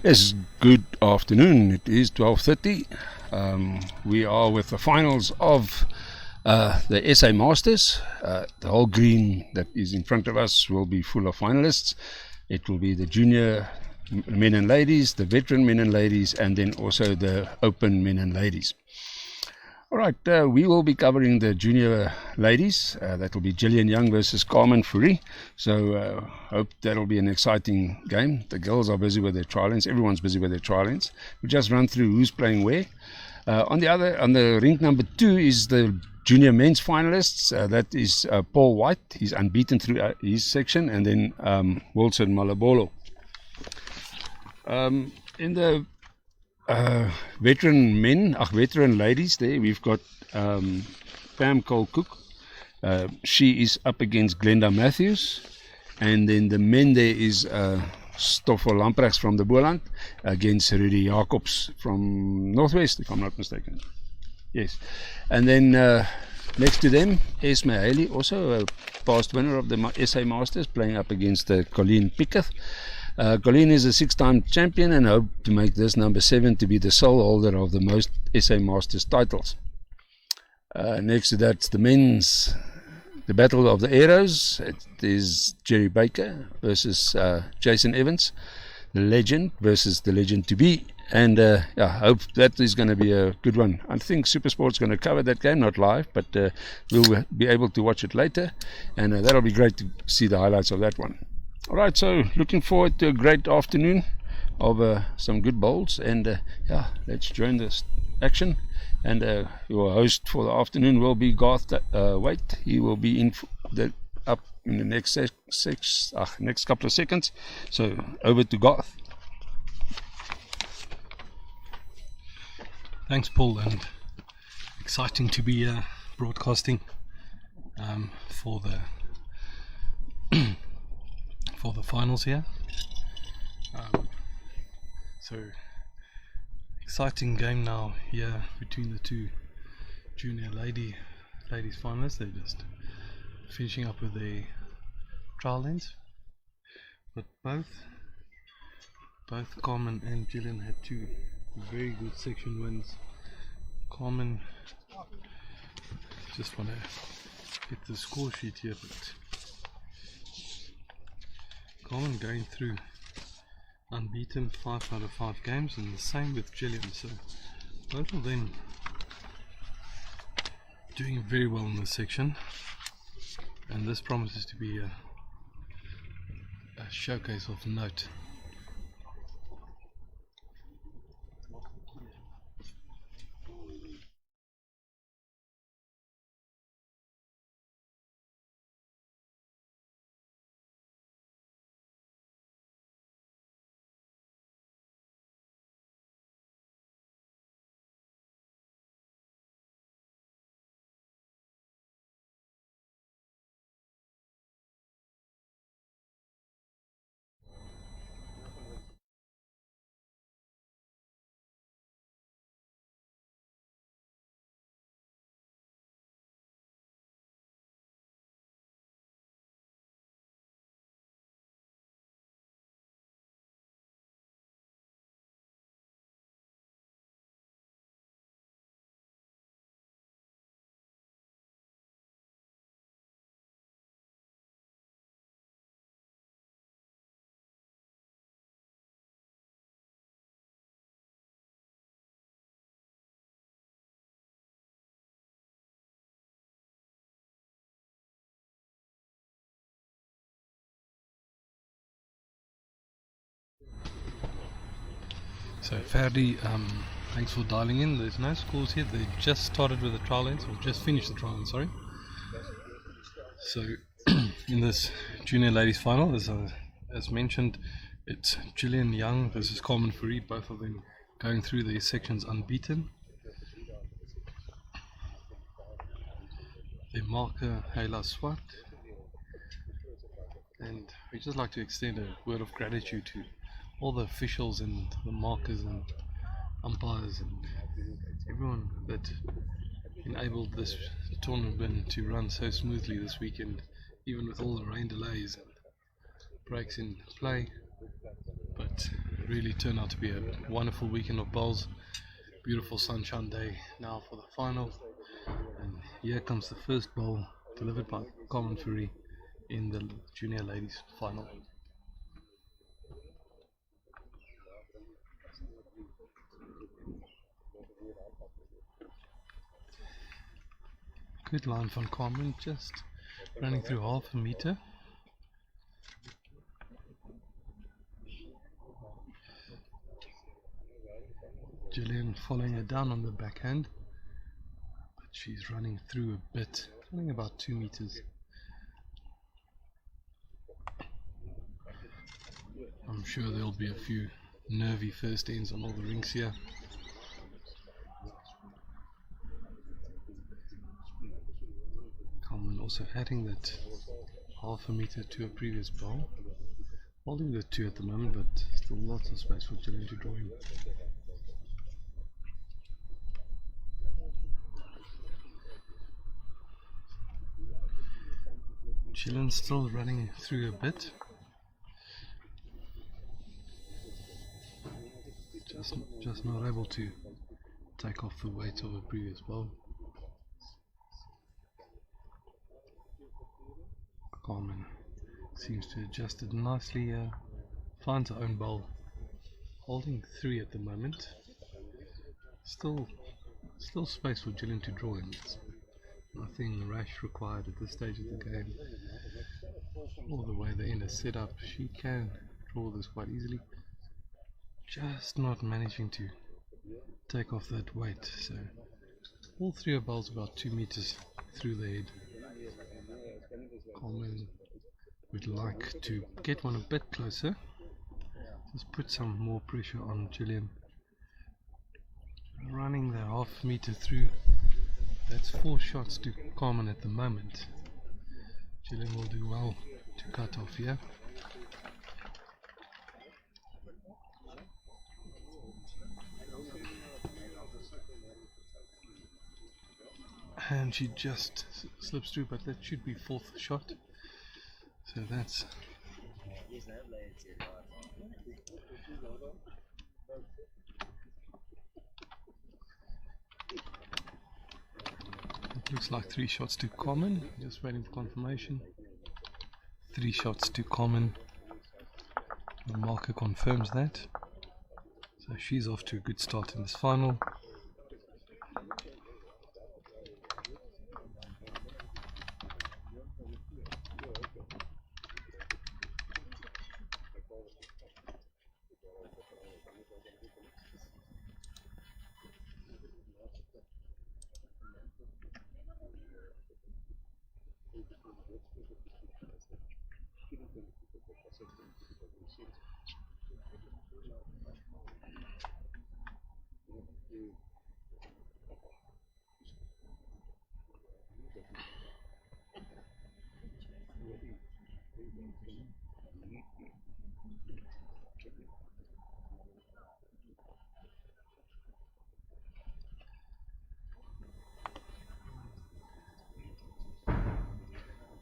Yes, good afternoon. It is 12:30. We are with the finals of the SA Masters. The whole green that is in front of us will be full of finalists. It will be the junior men and ladies, the veteran men and ladies, and then also the open men and ladies. All right, we will be covering the junior ladies. That will be Gillian Young versus Carmen Fourie. So hope that'll be an exciting game. The girls are busy with their trial-ins. Everyone's busy with their trial-ins. We just run through who's playing where. On the rink number 2 is the junior men's finalists. That is Paul White. He's unbeaten through his section, and then Wilson Malabolo. In the veteran ladies there, we've got Pam Cole-Cook. She is up against Glenda Matthews. And then the men there is Stoffel Lamprechts from the Boland against Rudy Jacobs from Northwest, if I'm not mistaken. Yes. And then next to them, Esme Haley, also a past winner of the SA Masters, playing up against Colleen Pickett. Colleen is a 6-time champion and hope to make this number 7 to be the sole holder of the most SA Masters titles. Next to that, the men's, the Battle of the Arrows. It is Jerry Baker versus Jason Evans, the legend versus the legend to be. And I hope that is going to be a good one. I think Supersport's going to cover that game, not live, but we'll be able to watch it later. And that'll be great to see the highlights of that one. Alright, so looking forward to a great afternoon of some good bowls, and let's join this action. And your host for the afternoon will be Garth Waite. He will be up in the next next couple of seconds. So over to Garth. Thanks, Paul, and exciting to be broadcasting for the finals here. So exciting game now here between the two junior ladies finalists. They're just finishing up with their trial ends, but both Carmen and Gillian had 2 very good section wins. Carmen, just want to get the score sheet here, but Carmen going through unbeaten 5 out of 5 games, and the same with Gillian. So both of them doing very well in this section, and this promises to be a showcase of note. So Fourie, thanks for dialing in. There's no scores here. They just started with the trial ends, or just finished the trial ends, sorry. So in this junior ladies final, as mentioned, it's Gillian Young versus Carmen Fourie, both of them going through their sections unbeaten. Their marker, Hayla Swat. And we'd just like to extend a word of gratitude to all the officials and the markers and umpires and everyone that enabled this tournament to run so smoothly this weekend, even with all the rain delays and breaks in play. But It really turned out to be a wonderful weekend of bowls. Beautiful sunshine day now for the final. And here comes the first bowl delivered by Carmen Fourie in the junior ladies final. Good line from Carmen, just running through half a meter. Gillian following her down on the backhand, but she's running through a bit, running about 2 meters. I'm sure there'll be a few nervy first ends on all the rings here. Carmen also adding that half a meter to a previous bowl, holding the 2 at the moment, but still lots of space for Gillian to draw in. Gillian still running through a bit. Just not able to take off the weight of a previous bowl. Carmen seems to adjust it nicely, finds her own bowl. Holding 3 at the moment. Still space for Gillian to draw in. It's nothing rash required at this stage of the game. All the way the end is set up, she can draw this quite easily. Just not managing to take off that weight. So all 3 are bowls about 2 meters through the head. Carmen would like to get one a bit closer. Just put some more pressure on Gillian. Running the half meter through. That's 4 shots to Carmen at the moment. Gillian will do well to cut off here. And she just slips through, but that should be 4th shot. So that's it looks like 3 shots to Carmen. Just waiting for confirmation. 3 shots to Carmen. The marker confirms that. So she's off to a good start in this final.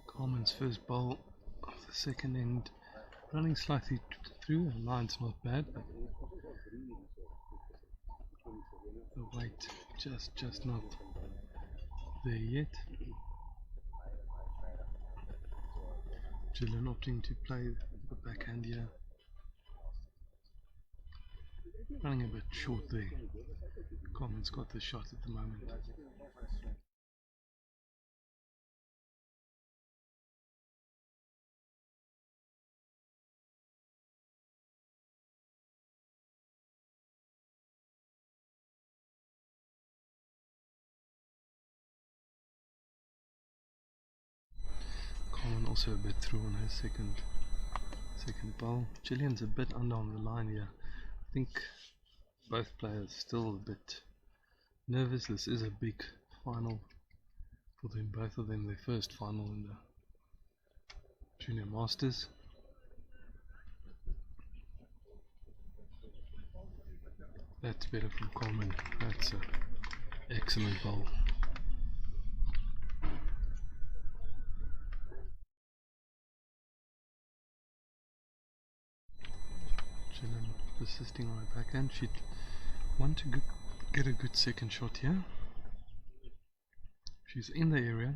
Carmen's first bowl of the second end, running slightly through. The line's not bad, but the weight just not there yet. Gillian opting to play the backhand here. Running a bit short there. Carmen's got the shot at the moment. Carmen also a bit through on her second bowl. Gillian's a bit under on the line here. I think both players still a bit nervous. This is a big final for them, both of them, their first final in the Junior Masters. That's better from Carmen. That's an excellent bowl. Gillian persisting on her backhand. She'd want to get a good second shot here. She's in the area.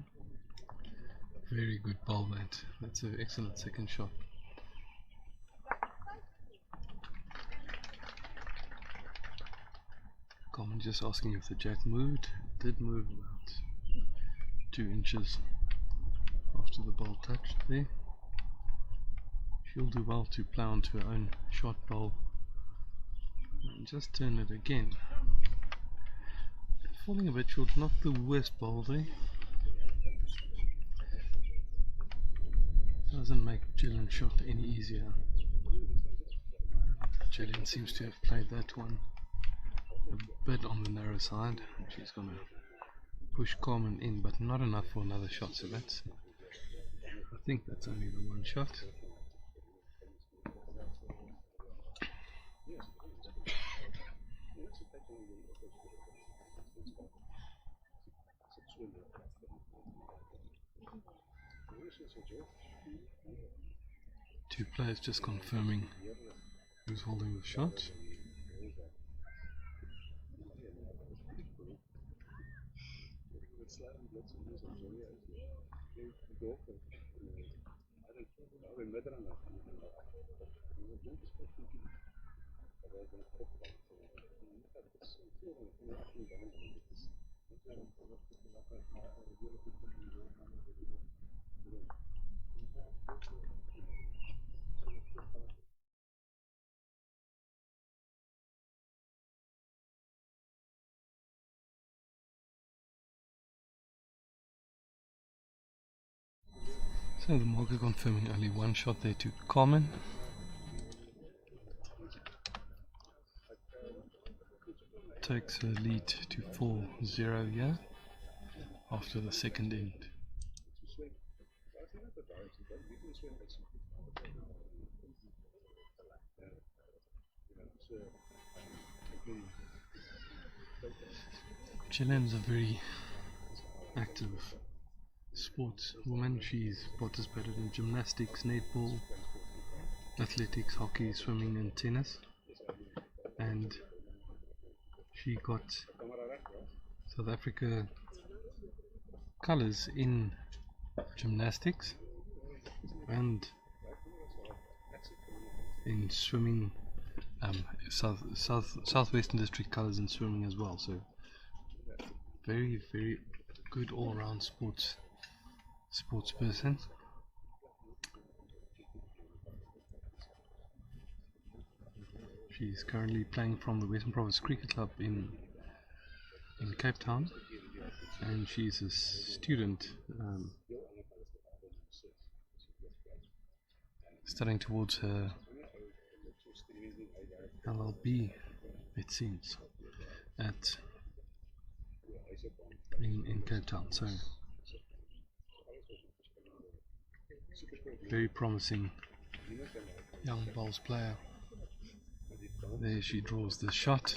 Very good ball that. That's an excellent second shot. Carmen just asking if the jack moved. It did move about 2 inches after the ball touched there. She'll do well to plow onto her own shot bowl and just turn it again. Falling a bit short, not the worst bowl there. Doesn't make Gillian's shot any easier. Gillian seems to have played that one a bit on the narrow side. She's going to push Carmen in, but not enough for another shot, so I think that's only the one shot. Two players just confirming who's holding the shot. So the marker confirming only one shot there to Carmen. Takes her lead to 4-0 here after the second end. Gillian's a very active sports woman. She's participated in gymnastics, netball, athletics, hockey, swimming and tennis, and she got South Africa colours in gymnastics and in swimming, Southwestern District colours in swimming as well, so very good all-round sports person. She's currently playing from the Western Province Cricket Club in Cape Town, and she's a student studying towards her LLB, it seems, in Cape Town. So very promising young bowls player. There she draws the shot.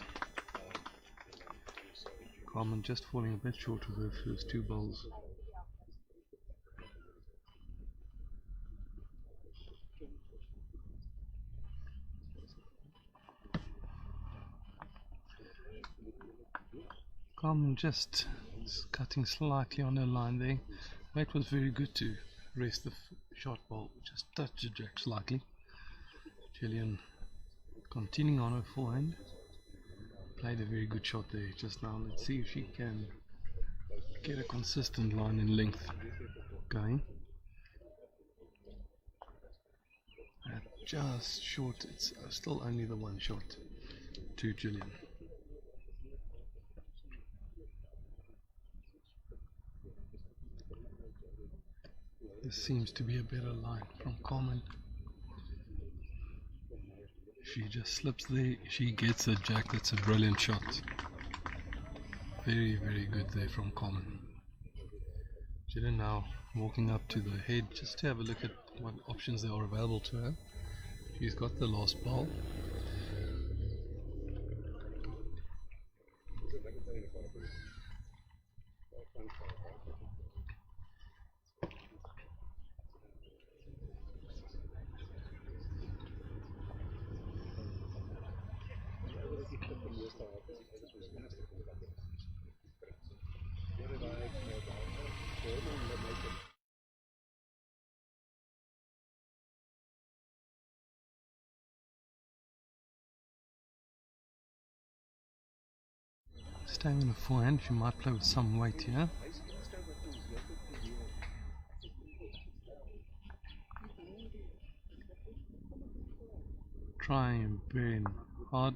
Carmen just falling a bit short of her first two bowls. Carmen just cutting slightly on her line there. That was very good to rest the shot ball, just touch the jack slightly. Gillian continuing on her forehand. Played a very good shot there just now. Let's see if she can get a consistent line and length going. Just short, it's still only the one shot to Gillian. This seems to be a better line from Carmen. She just slips there, she gets a jack. That's a brilliant shot. Very good there from Carmen. Gillian now walking up to the head just to have a look at what options there are available to her. She's got the last ball. Staying in the forehand, she might play with some weight here. Trying very hard.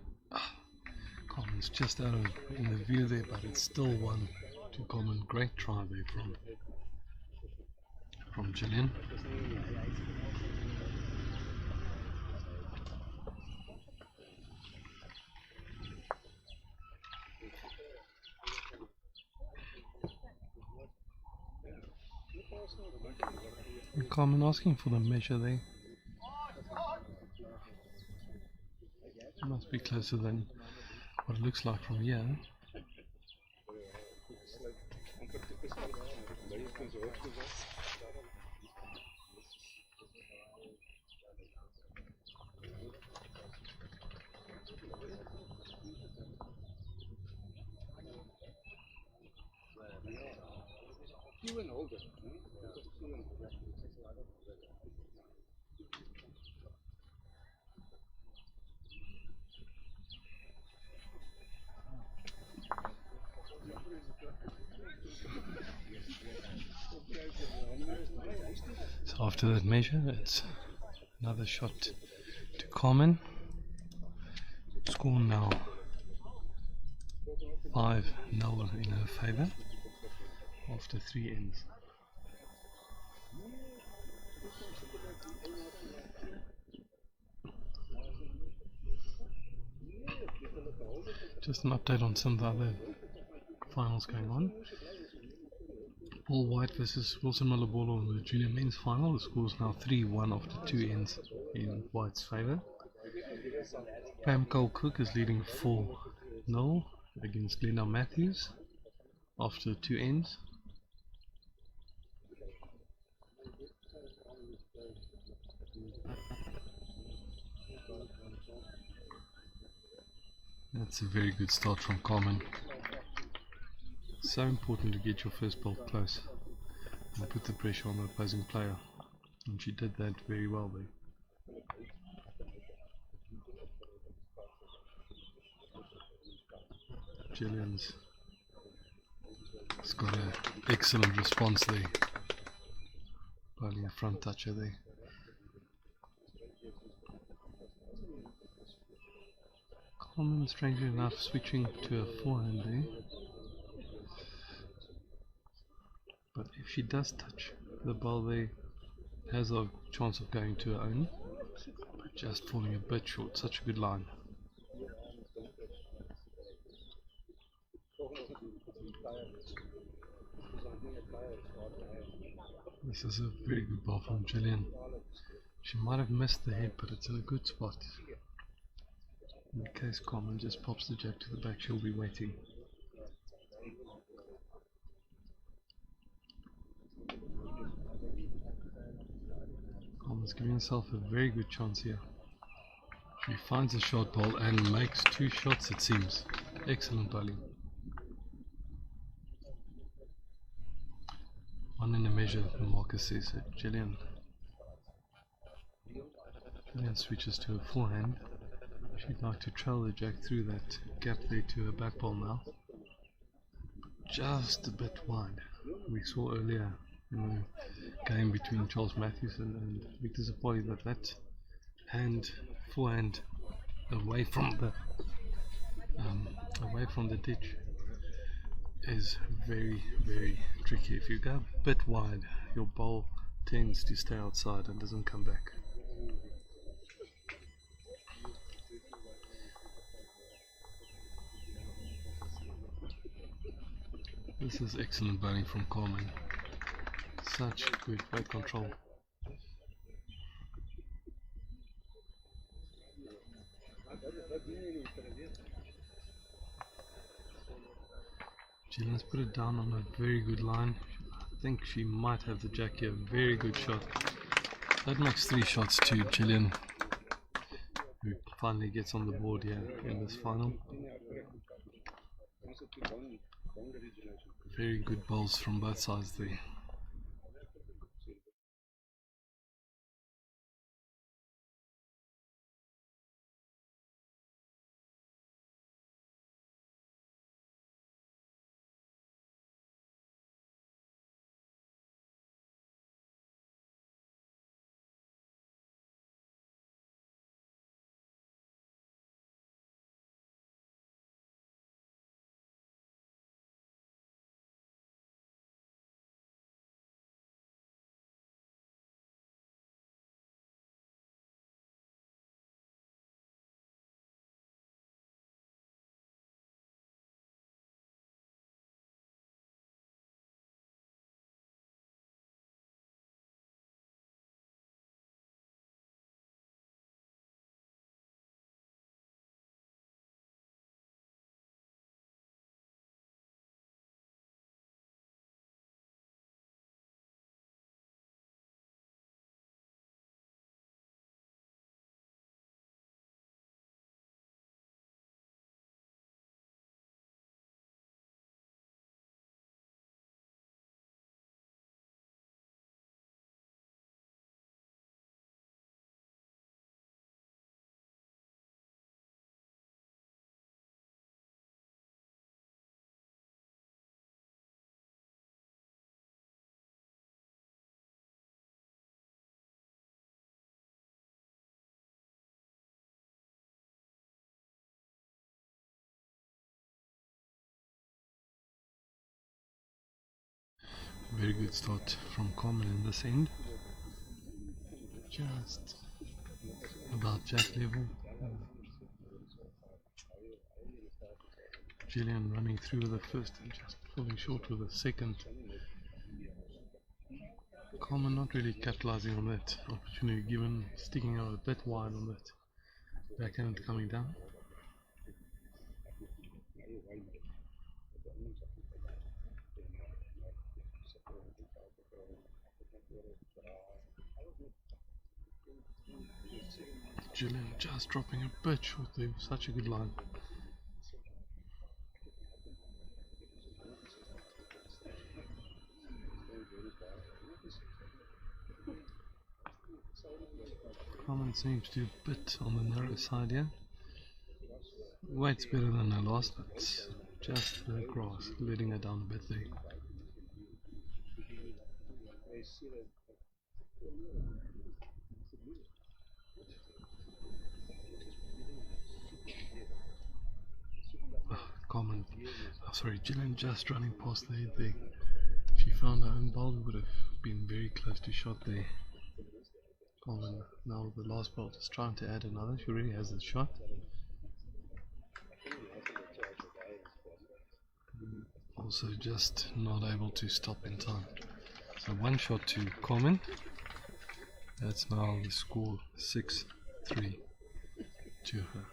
Carmen's just out of in the view there, but it's still 1-2 Carmen. Great try there from Gillian. And Carmen asking for the measure there. It must be closer than what it looks like from here. So after that measure, it's another shot to Carmen. Score now 5-0 in her favour after 3 ends. Just an update on some of the other finals going on. Paul White versus Wilson Malabolo in the junior men's final. The score is now 3-1 after 2 ends in White's favour. Pam Cole-Cook is leading 4-0 against Glenda Matthews after 2 ends. That's a very good start from Carmen. So important to get your first ball close and put the pressure on the opposing player, and she did that very well there. Gillian's got an excellent response there, bowling a front toucher there. Carmen, strangely enough, switching to a forehand there. But if she does touch the ball there, has a chance of going to her own, but just falling a bit short. Such a good line. This is a very good ball from Gillian. She might have missed the head, but it's in a good spot. In case Carmen just pops the jack to the back, she'll be waiting. Carmen's giving herself a very good chance here. She finds a short ball and makes 2 shots, it seems. Excellent bowling. 1 in a measure, Marcus says. Gillian switches to a forehand. She'd like to trail the jack through that gap there to her back ball now. Just a bit wide. We saw earlier in the game between Charles Matthews and Victor Zapoli that forehand away from the ditch is very, very tricky. If you go a bit wide, your ball tends to stay outside and doesn't come back. This is excellent bowling from Carmen. Such good weight control. Gillian's put it down on a very good line. I think she might have the jack here. Very good shot. That makes 3 shots to Gillian, who finally gets on the board here in this final. Very good bowls from both sides there. Very good start from Carmen in this end. Just about jack level. Gillian running through with the first and just falling short with the second. Carmen not really capitalizing on that opportunity given, sticking out a bit wide on that backhand coming down. Gillian just dropping a bit short there, such a good line. Carmen seems to be a bit on the narrow side here. Weight's better than her last, but just the grass letting her down a bit there. Carmen, Gillian just running past the head there. If she found her own bowl, would have been very close to shot there. Carmen now with the last bolt is trying to add another. She already has a shot. Also just not able to stop in time. So one shot to Carmen. That's now the score 6-3 to her.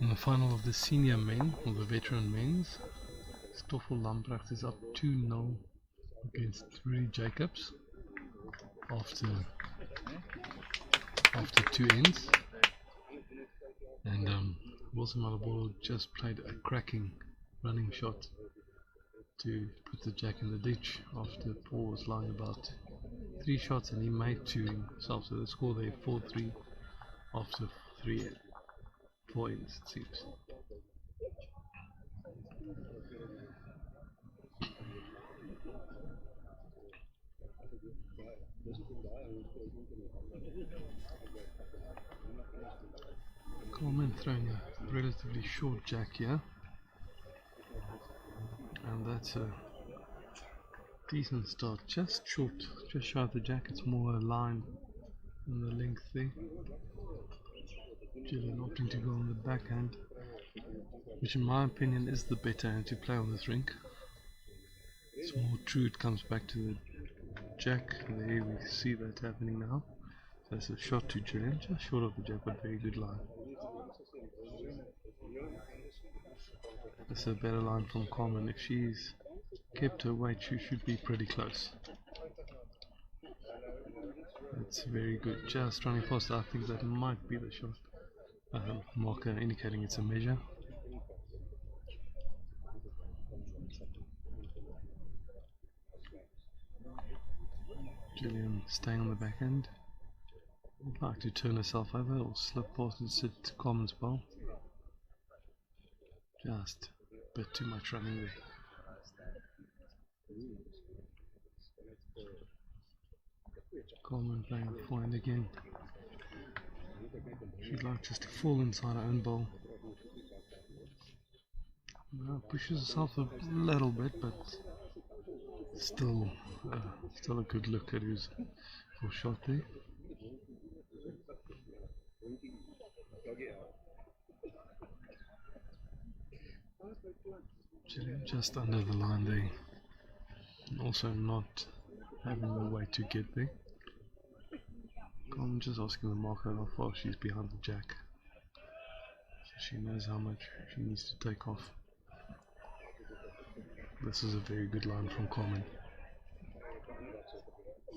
In the final of the senior men, or the veteran men's, Stoffel Lamprecht is up 2-0 against Fourie Jacobs after 2 ends. And Wilson Malaboro just played a cracking running shot to put the jack in the ditch after Paul was lying about 3 shots and he made 2 himself. So the score there 4-3 after 4 ends it seems. Carmen throwing a relatively short jack here, and that's a decent start, just short, just shy of the jack. It's more a line than the length there. Gillian opting to go on the backhand, which in my opinion is the better hand to play on this rink. It's more true, it comes back to the jack. There we see that happening now. So that's a shot to Gillian, just short of the jack, but very good line. That's a better line from Carmen. If she's kept her weight, she should be pretty close. That's very good. Just running past, I think that might be the shot. Marker indicating it's a measure. Gillian staying on the back end. Would like to turn herself over or slip past and sit Carmen's bowl. Just a bit too much running there. Carmen playing the forehand again. She'd like just to fall inside her own bowl. Pushes herself a little bit, but still a good look at his full shot there. Just under the line there. Also not having the way to get there. I'm just asking the marker how far she's behind the jack, so she knows how much she needs to take off. This is a very good line from Carmen.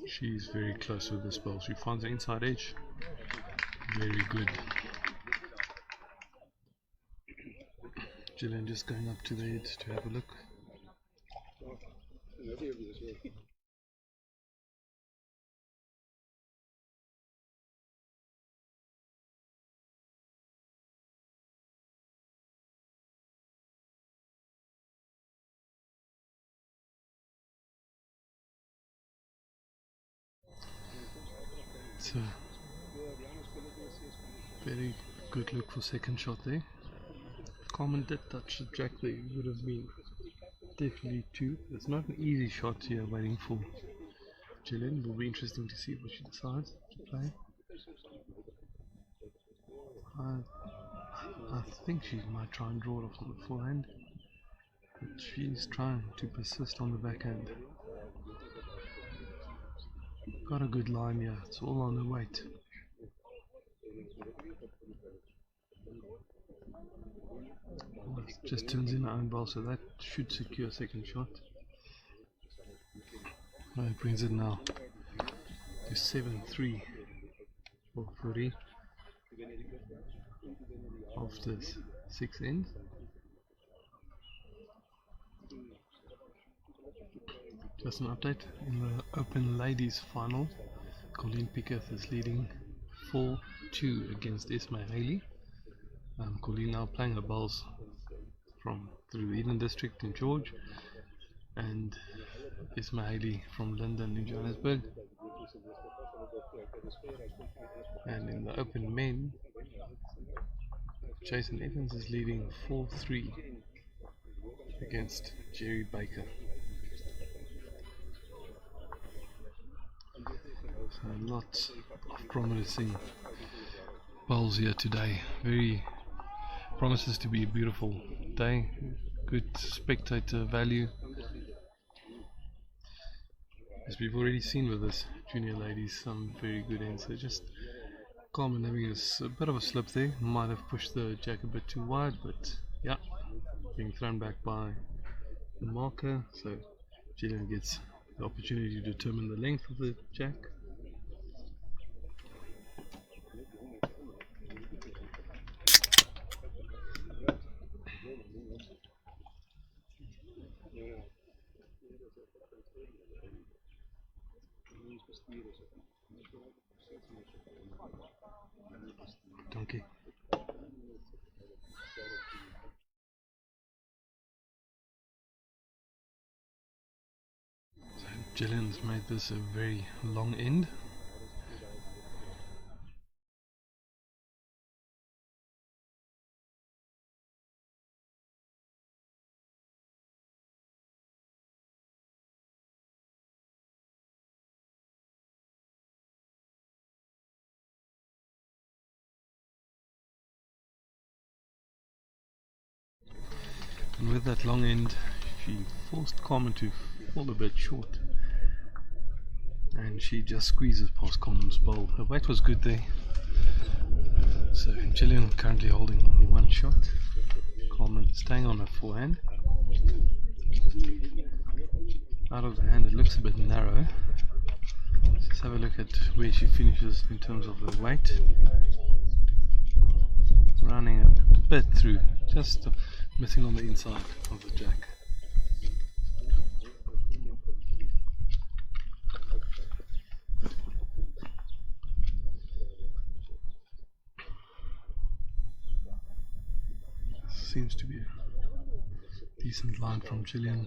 She's very close with this ball. She finds the inside edge. Very good. Gillian just going up to the head to have a look. It's a very good look for second shot there. Carmen did touch the jack there, it would have been definitely two. It's not an easy shot here waiting for Gillian. It will be interesting to see what she decides to play. I think she might try and draw it off on the forehand, but she's trying to persist on the backhand. Got a good line here, it's all on the weight. Just turns in her own ball, so that should secure second shot. It brings it now to 7-3 for Fourie after 6 ends. Just an update, in the Open Ladies final, Colleen Picketh is leading 4-2 against Isma Haley. Colleen now playing her bowls from through Eden District in George, and Isma Haley from London in Johannesburg. And in the Open Men, Jason Evans is leading 4-3 against Jerry Baker. So lots of promising bowls here today. Promises to be a beautiful day. Good spectator value, as we've already seen with this junior ladies, some very good ends. So just Carmen having a bit of a slip there, might have pushed the jack a bit too wide, but yeah, being thrown back by the marker, so Gillian gets the opportunity to determine the length of the jack. Donkey. So Gillian's made this a very long end. And with that long end, she forced Carmen to fall a bit short, and she just squeezes past Carmen's bowl. Her weight was good there, so Gillian currently holding only one shot. Carmen staying on her forehand. Out of the hand, it looks a bit narrow. Let's have a look at where she finishes in terms of the weight. Running a bit through, just missing on the inside of the jack. Seems to be a decent line from Gillian.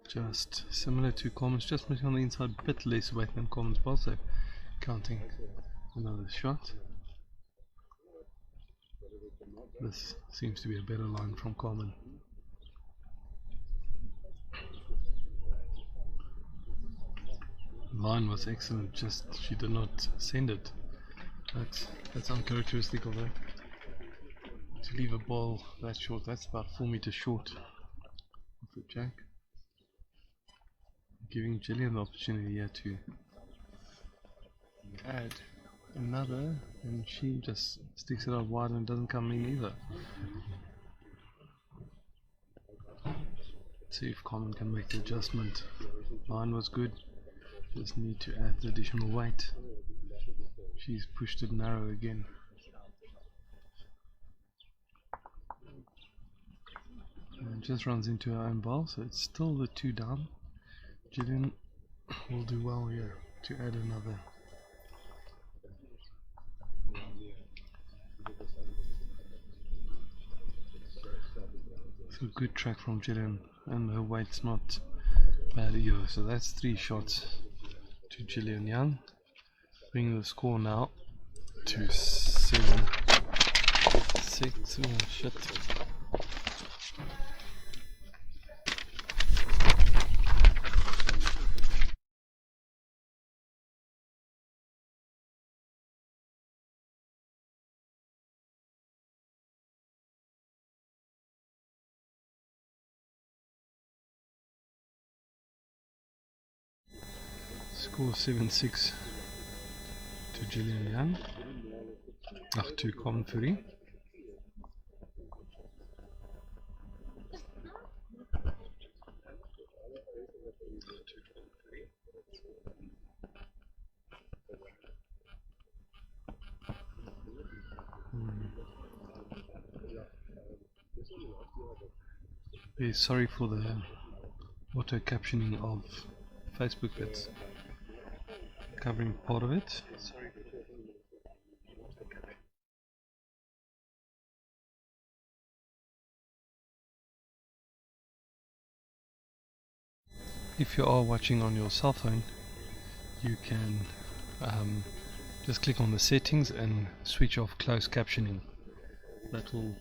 Just similar to Carmen's, just missing on the inside, a bit less weight than Carmen's ball, so counting another shot. This seems to be a better line from Carmen. The line was excellent, just she did not send it. That's uncharacteristic of her. To leave a ball that short, that's about 4 meters short of the jack. Giving Gillian the opportunity here to add another, and she just sticks it out wide and doesn't come in either. Let's see if Carmen can make the adjustment. Line was good, just need to add the additional weight. She's pushed it narrow again. And just runs into her own ball, so it's still the 2 down. Gillian will do well here to add another. So good track from Gillian, and her weight's not bad either. So that's 3 shots to Gillian Young. bringing the score now to 7-6. Oh shit. Score 7-6 to Gillian Young. To Carmen Fourie. Very sorry for the auto captioning of Facebook, that's covering part of it. If you are watching on your cell phone, you can just click on the settings and switch off closed captioning. That will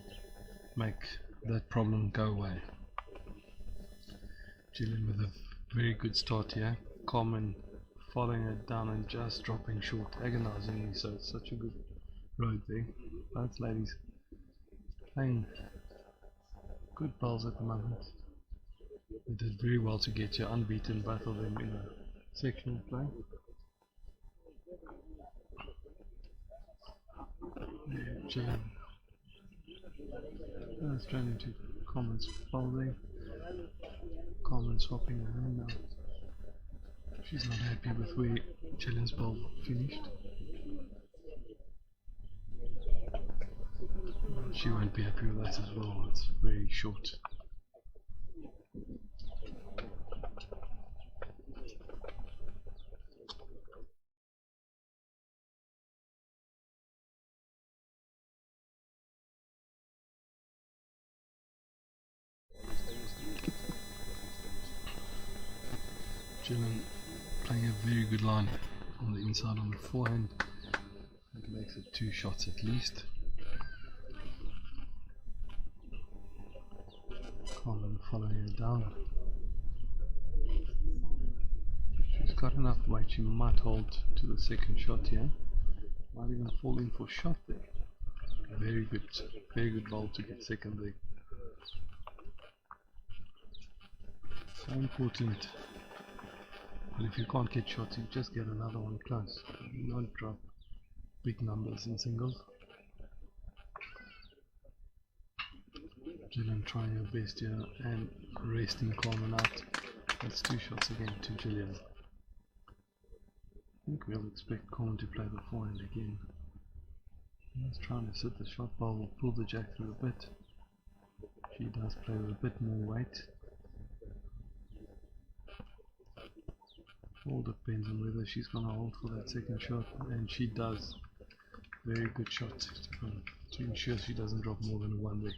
make that problem go away. Gillian with a very good start here. Carmen following it down and just dropping short agonizingly, so it's such a good road there. Both ladies playing good bowls at the moment. They did very well to get you unbeaten, both of them in a sectional play. Gillian straight into Carmen's bowl there. Carmen swapping her hand now. She's not happy with where Gillian's bowl finished. She won't be happy with that as well, it's very short. Gillian playing a very good line on the inside on the forehand. It makes it 2 shots at least. Carmen following her down. She's got enough weight, she might hold to the second shot here. Might even fall in for shot there. Very good ball to get second there. So important. But if you can't get shots, you just get another one close. You don't drop big numbers in singles. Gillian trying her best here and resting Carmen out. That's 2 shots again to Gillian. I think we'll expect Carmen to play the forehand again. He's trying to sit the shot ball, will pull the jack through a bit. She does play with a bit more weight. All depends on whether she's going to hold for that second shot, and she does. Very good shot to ensure she doesn't drop more than a 1 there.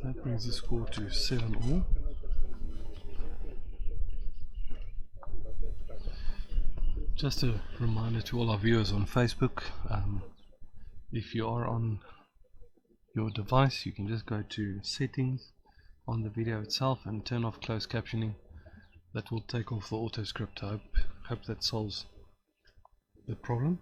That brings the score to 7-all. Just a reminder to all our viewers on Facebook, if you are on your device, you can just go to settings on the video itself and turn off closed captioning. That will take off the auto script. I hope that solves the problem.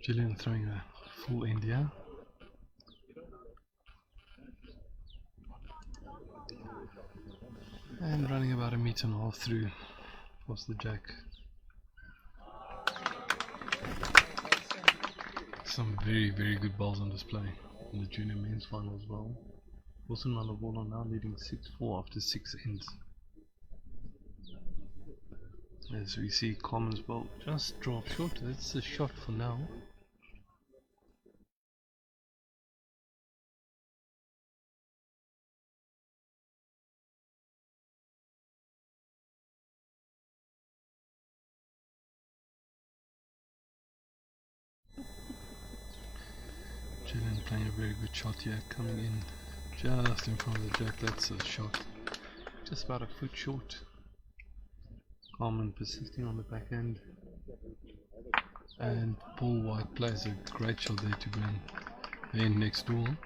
Gillian throwing a full India. And running about 1.5 meters through was the jack. Some very good balls on display. in the junior men's final as well. Wilson Malabolo now leading 6-4 after 6 ends. As we see Carmen's ball just drop short. That's a shot for now. Gillian playing a very good shot here, coming in just in front of the jack. That's a shot. Just about a foot short. Carmen persisting on the back end. And Paul White plays a great shot there to bring the end next door.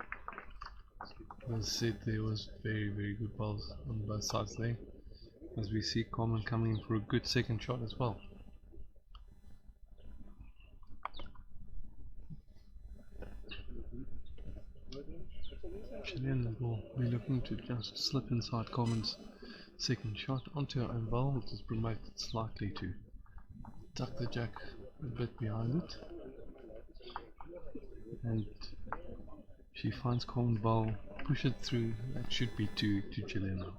As I said, there was very, very good balls on both sides there. As we see Carmen coming in for a good second shot as well. Gillian will be looking to just slip inside Carmen's second shot onto her own bowl, which is promoted slightly to tuck the jack a bit behind it. And she finds Carmen's bowl, push it through. That should be two to Gillian now.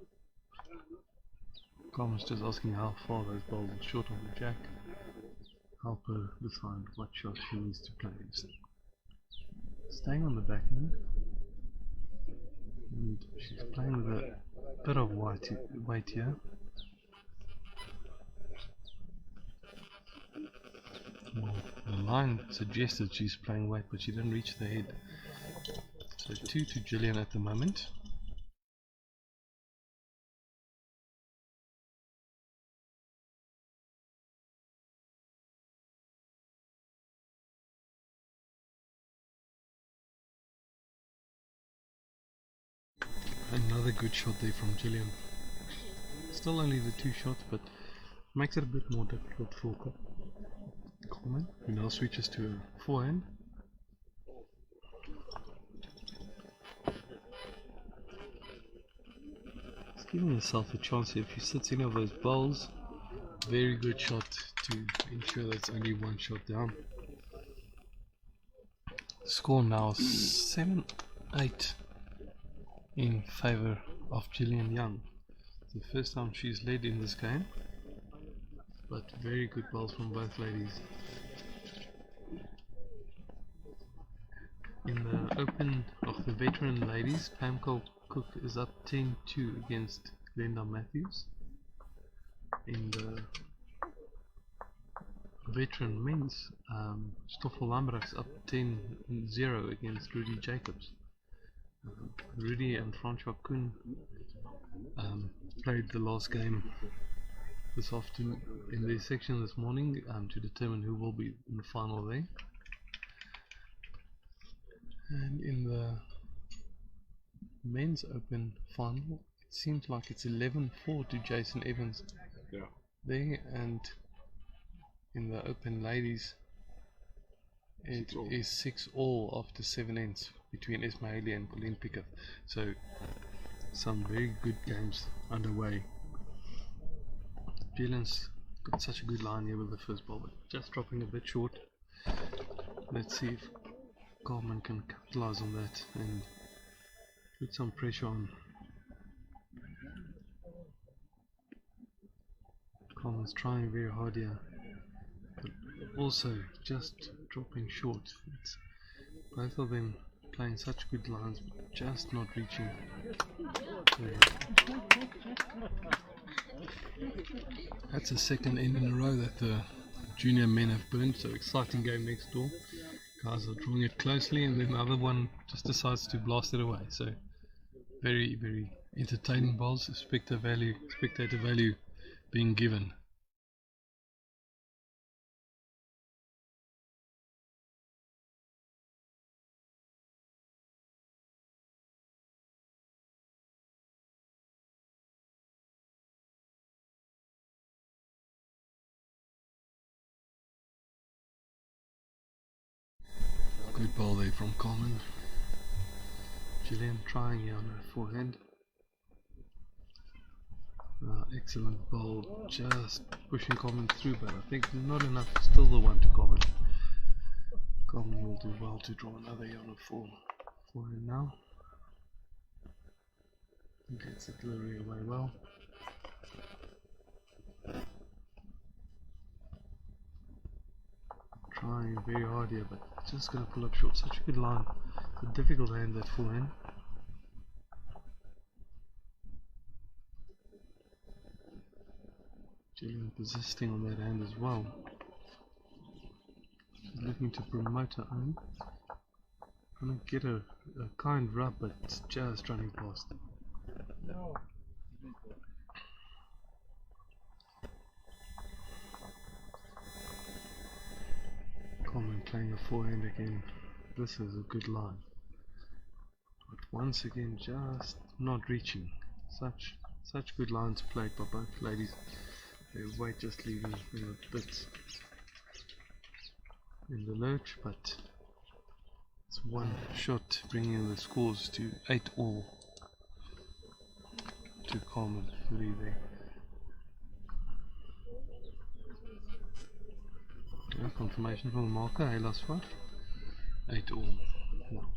Carmen's just asking how far those bowls are short of the jack. Help her decide what shot she needs to play. Staying on the back end. And she's playing with a bit of weight here. Well, the line suggested she's playing weight, but she didn't reach the head. So 2 to Gillian at the moment. Another good shot there from Gillian. Still only the 2 shots, but makes it a bit more difficult for Carmen, who now switches to a forehand. She's giving herself a chance here. If she sits any of those bowls, very good shot to ensure that's only 1 shot down. Score now 7-8 in favour of Gillian Young. It's the first time she's led in this game, but very good balls from both ladies. In the open of the veteran ladies, Pam Cook is up 10-2 against Glenda Matthews. In the veteran men's, Stoffel Lambrecht's up 10-0 against Rudy Jacobs. Rudy and Francois Kuhn played the last game this afternoon in their section this morning to determine who will be in the final there. And in the men's open final, it seems like it's 11-4 to Jason Evans there, and in the open ladies it is 6-all after 7 ends between Ismaili and Colleen Pickett. So some very good games underway. Gillian's got such a good line here with the first ball, but just dropping a bit short. Let's see if Carmen can capitalize on that and put some pressure on. Carmen's trying very hard here, but also just dropping short. It's both of them playing such good lines, just not reaching. That's a second end in a row that the junior men have burned, so exciting game next door. Guys are drawing it closely, and then the other one just decides to blast it away. So very, very entertaining balls, spectator value being given. Good ball there from Carmen. Gillian trying here on her forehand. Excellent ball, just pushing Carmen through, but I think not enough. Still the one to Carmen. Carmen will do well to draw another yarn of 4. forehand now. Gets the delivery away well. Trying very hard here, but just gonna pull up short. Such a good line. It's a difficult hand, that forehand. Gillian persisting on that hand as well. She's looking to promote her own. Gonna get a kind rub, but it's just running past. No. Carmen playing a forehand again. This is a good line. But once again, just not reaching. Such good lines played by both ladies. Their weight just leaving them a bit in the lurch, but it's one shot bringing the scores to 8-all to Carmen Fourie there. Yeah, confirmation from the marker, Hela's 5. 8-all now.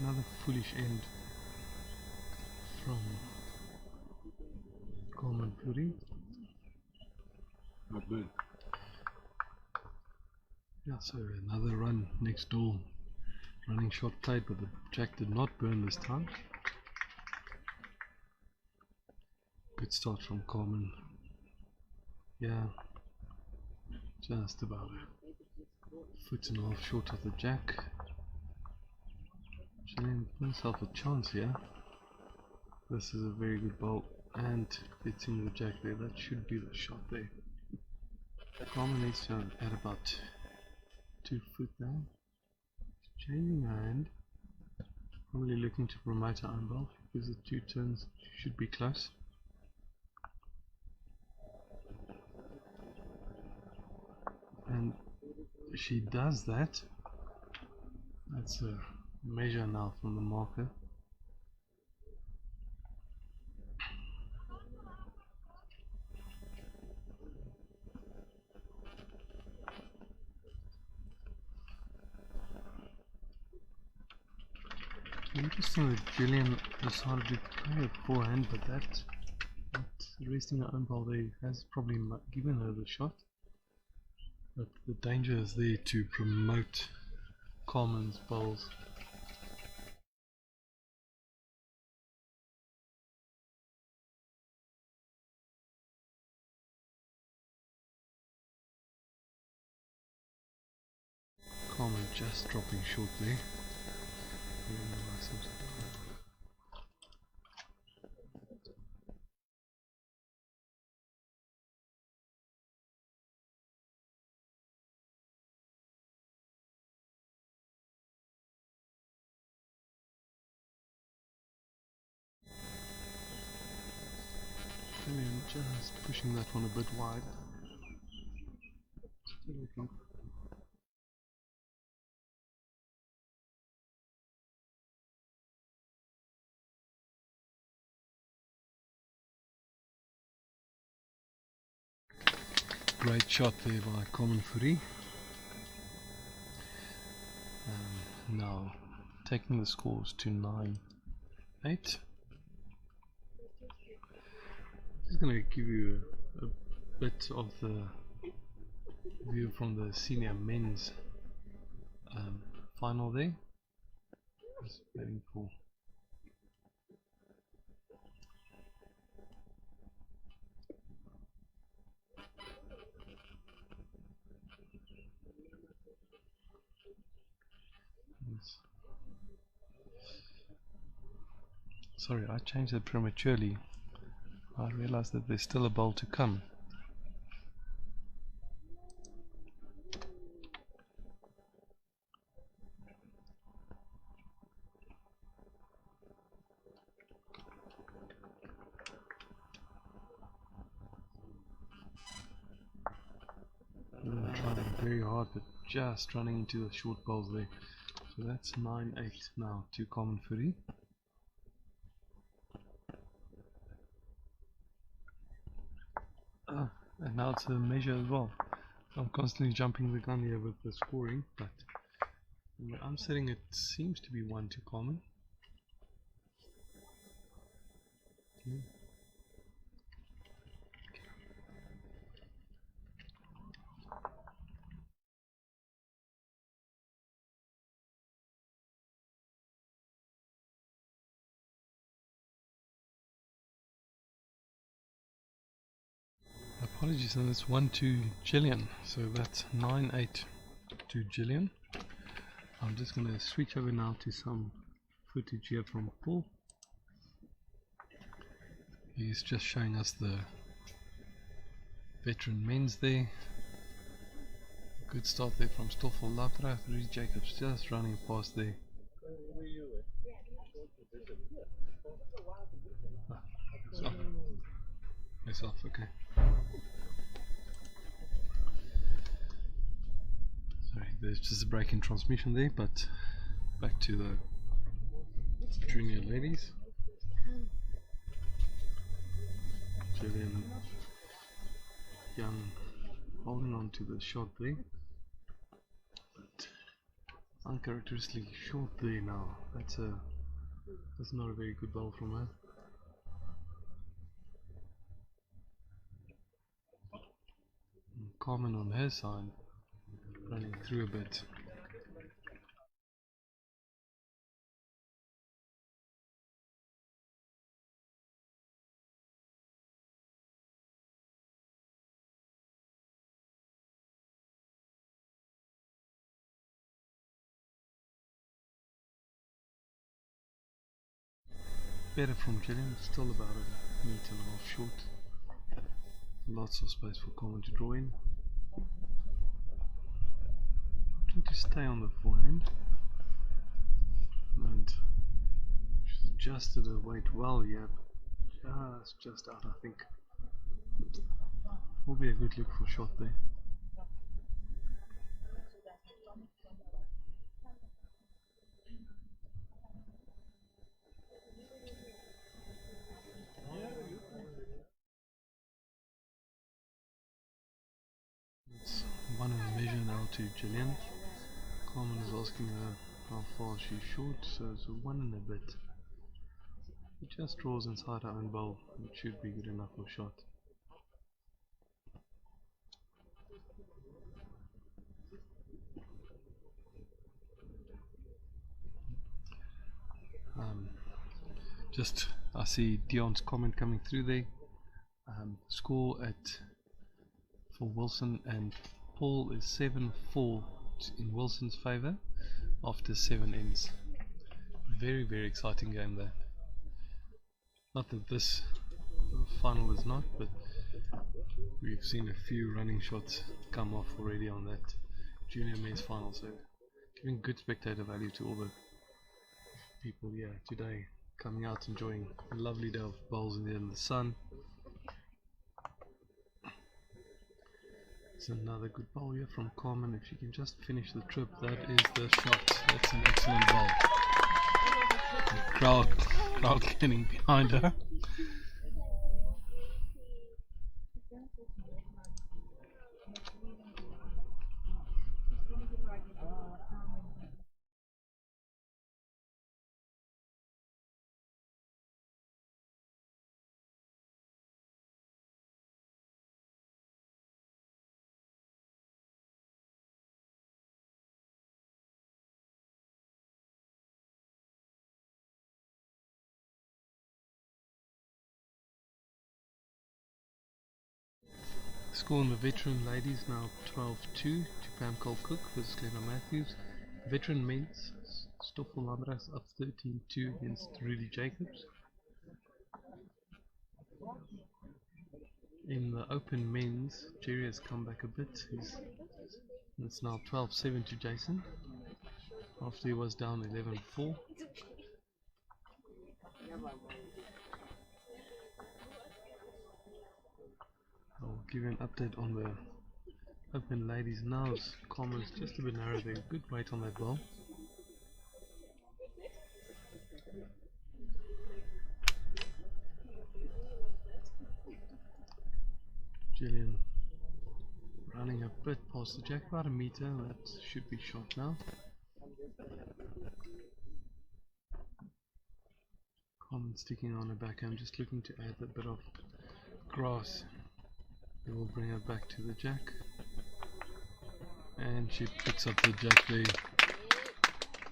Another foolish end from Carmen Fourie. Not bad. Yeah, so another run next door. Running shot played, but the jack did not burn this time. Good start from Carmen. Yeah, just about a foot and a half short of the jack. Gillian put himself a chance here. This is a very good bowl, and hitting the jack there. That should be the shot there. Carmen needs to add about 2 foot now. Changing her hand. Probably looking to promote her own bowl because the 2 turns should be close. And she does that. That's a measure now from the marker. Interesting that Gillian decided to play a forehand, but that resting her own ball there has probably given her the shot. But the danger is there to promote Carmen's bowls. Carmen just dropping short there. Gillian just pushing that one a bit wide. Still looking. Great shot there by Carmen Fourie. Now taking the scores to 9-8. Just going to give you a bit of the view from the senior men's final there. Just waiting for sorry, I changed it prematurely. I realize that there's still a bowl to come. I'm trying very hard, but just running into the short bowls there. So that's 9-8 now to Carmen Fourie. And now it's a measure as well. I'm constantly jumping the gun here with the scoring, but where I'm sitting it seems to be 1 to Carmen. Yeah. Apologies, and it's 1 to Gillian, so that's 9-8 to Gillian. I'm just going to switch over now to some footage here from Paul. He's just showing us the veteran men's there. Good start there from Stoffel Labra. Fourie Jacobs just running past there. It's off, okay. Sorry, there's just a break in transmission there, but back to the junior ladies. Gillian Young holding on to the shot there, but uncharacteristically short there now. That's not a very good ball from her. And Carmen on her side running through a bit. Better from Gillian, still about a metre and a half short. Lots of space for Carmen to draw in. Trying to stay on the forehand. And she's adjusted her weight well, yeah. Just out, I think. Will be a good look for shot there. It's 1 in a measure now to Gillian. Carmen is asking her how far she's short, so it's a 1 and a bit. It just draws inside her own bowl, it should be good enough for shot. Just I see Dion's comment coming through there. Score for Wilson and Paul is 7-4 in Wilson's favour after 7 ends. Very, very exciting game there. Not that this final is not, but we've seen a few running shots come off already on that junior men's final, so giving good spectator value to all the people here today coming out enjoying a lovely day of bowls in the sun. It's another good bowl here from Carmen. If she can just finish the trip, that is the shot. That's an excellent bowl. The crowd getting behind her. Score in the veteran ladies now 12-2 to Pam Cole-Cook versus Glenda Matthews. Veteran men's Stoffel Labras up 13-2 against Fourie Jacobs. In the open men's, Jerry has come back a bit. It's now 12-7 to Jason after he was down 11-4. I'll give you an update on the open ladies now. Carmen's just a bit narrow there. Good weight on that ball. Gillian running a bit past the jack, about a meter. That should be shot now. Carmen sticking on her backhand, just looking to add a bit of grass. It will bring her back to the jack. And she picks up the jack there.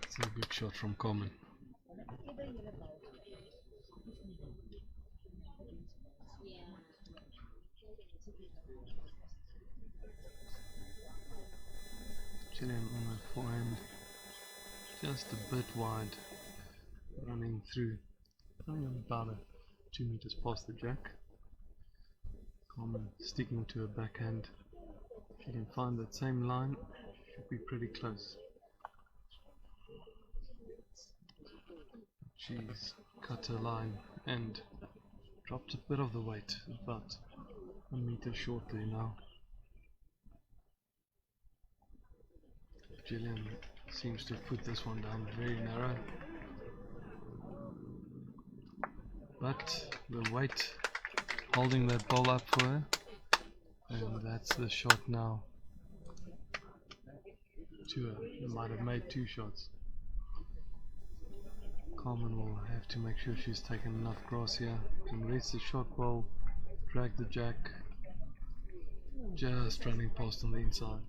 It's a good shot from Carmen. Gillian on her forehand, just a bit wide, running through, about 2 meters past the jack. Carmen sticking to her backhand. If you can find that same line, should be pretty close. She's cut her line and dropped a bit of the weight, about a meter short there now. Gillian seems to put this one down very narrow, but the weight holding that ball up for her, and that's the shot now to her. She might have made 2 shots. Carmen will have to make sure she's taken enough grass here and rest the shot well, drag the jack, just running past on the inside.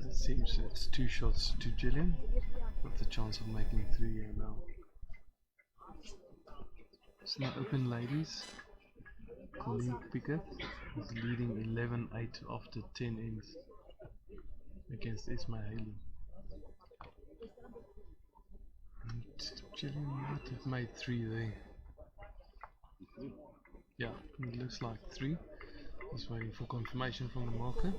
It seems it's 2 shots to Gillian, with the chance of making 3 here now. It's now open ladies. Colleen Pickett is leading 11-8 after 10 ends against Ismaili. And Gillian might have made 3 there. Yeah, it looks like 3. Just waiting for confirmation from the marker.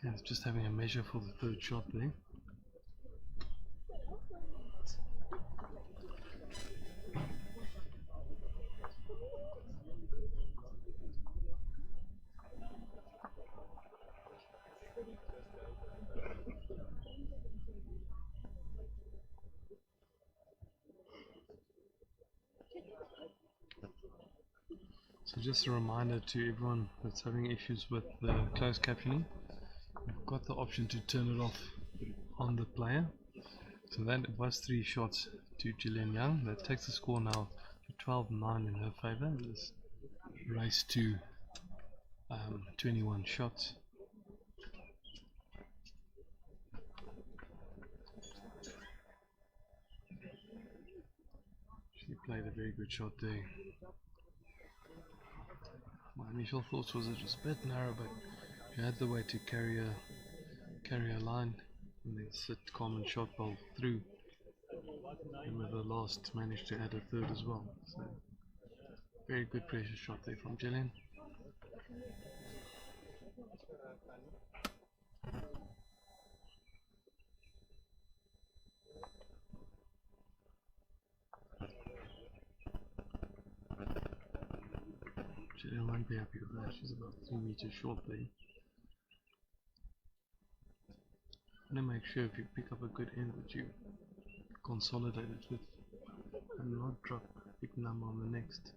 Okay, it's just having a measure for the 3rd shot there. So just a reminder to everyone that's having issues with the closed captioning, you've got the option to turn it off on the player. So that was 3 shots to Gillian Young. That takes the score now to 12-9 in her favour. This race to 21 shots. She played a very good shot there. My initial thoughts was it was a bit narrow, but she had the way to carry a line and then sit Carmen shot ball through, and with the last managed to add a 3rd as well. So very good pressure shot there from Gillian. Gillian won't be happy with that. She's about 3 meters short there. And make sure if you pick up a good end that you consolidate it with and not drop a big number on the next.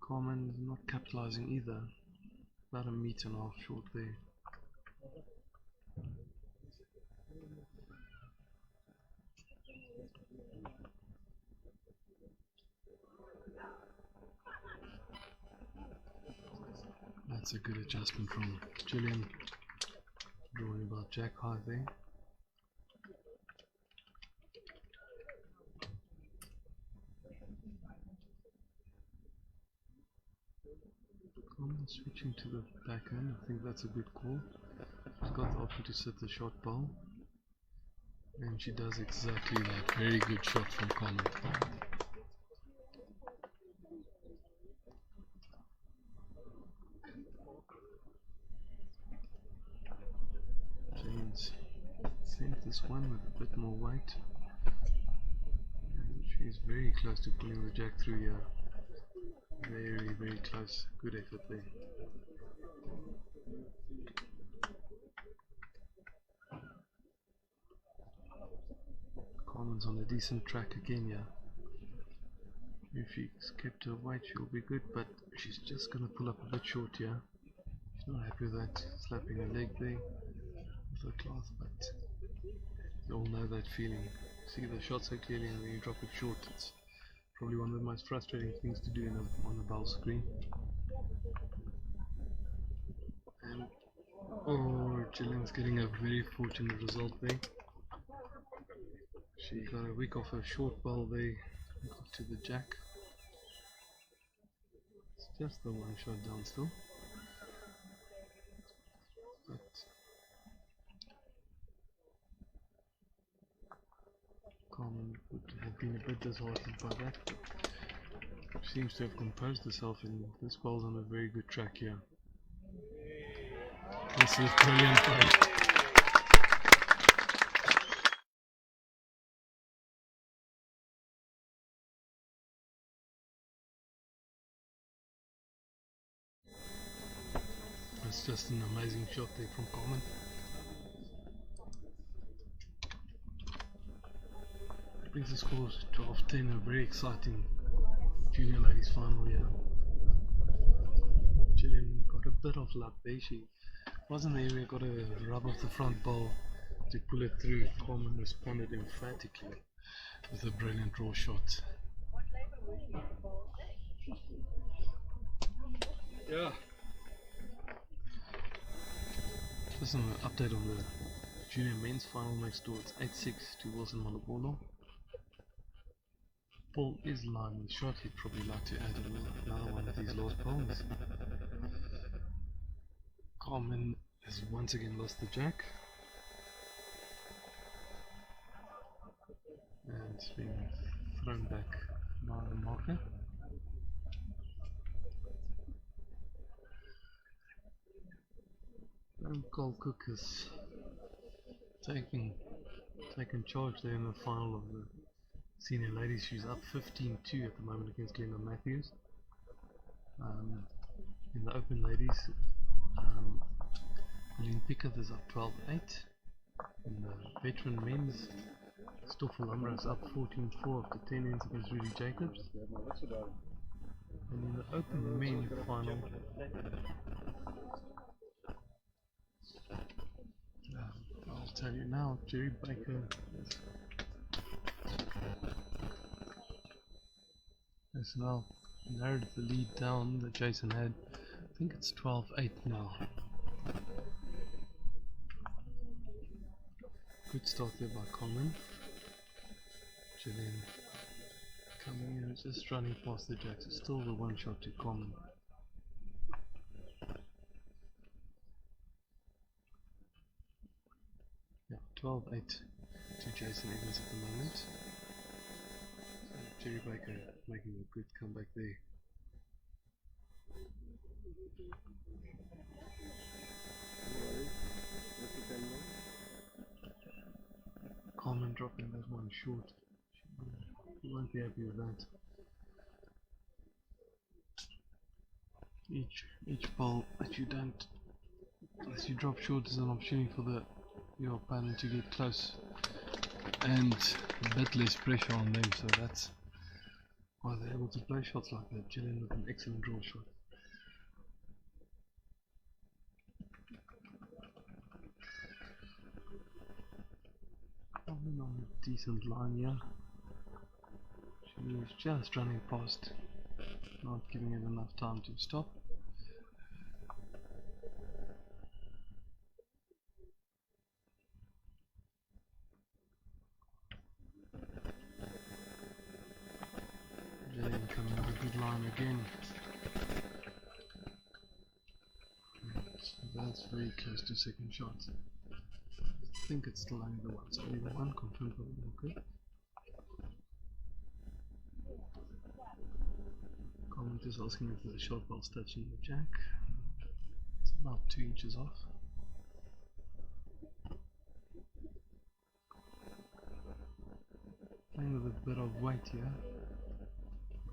Carmen is not capitalizing either, about a meter and a half short there. That's a good adjustment from Gillian, drawing about jack high there. I'm switching to the backhand. I think that's a good call. She's got the option to set the short ball. And she does exactly that. Very good shot from Carmen. James sent this one with a bit more weight. And she's very close to pulling the jack through here. Very, very close. Good effort there. Carmen's on a decent track again, yeah. If she's kept her weight, she'll be good, but she's just going to pull up a bit short here. She's not happy with that, slapping her leg there with her cloth, but you all know that feeling. See the shot so clearly and then you drop it short. It's probably one of the most frustrating things to do on the bowl screen. And oh, Gillian's getting a very fortunate result there. She got a wick off her short ball there, got to the jack. It's just the one shot down still. But Carmen would have been a bit disheartened by that, but she seems to have composed herself, and this ball's on a very good track here. This is brilliant fight. It's just an amazing shot there from Carmen. Brings the score to 12-10, a very exciting junior ladies final here. Gillian got a bit of luck there. She was in the area, got a rub off the front ball to pull it through. Carmen responded emphatically with a brilliant draw shot. Yeah. Just an update on the junior men's final next door. It's 8-6 to Wilson Malabolo. Paul is lying with shot. He'd probably like to add another one of these last bowls. Carmen has once again lost the jack. And it's been thrown back by the marker. Cole Cook has taken charge there in the final of the senior ladies. She's up 15-2 at the moment against Glenda Matthews. In the open ladies, Gillian Pickett is up 12-8. In the veteran men's, Stoffel Umbra is up 14-4 after 10 ends against Rudy Jacobs. And in the open men final, I'll tell you now, Jerry Baker has now narrowed the lead down that Jason had. I think it's 12-8 now. Good start there by Carmen. Gillian coming in, just running past the jacks. It's still the one shot to Carmen. Yeah, 12-8 to Jason Evans at the moment. So Jerry Baker making a good comeback there. Carmen dropping that one short. She won't be happy with that. Each ball that you don't, as you drop short, is an opportunity for your opponent to get close and a bit less pressure on them. So that's why they're able to play shots like that. Gillian with an excellent draw shot. Carmen on a decent line here. She was just running past, not giving it enough time to stop. Gillian coming with a good line again. That's very close to second shot. I think it's still only the one. So only the one confirmed by the marker. Carmen is asking if the shot ball's touching the jack. It's about 2 inches off. Playing with a bit of weight here.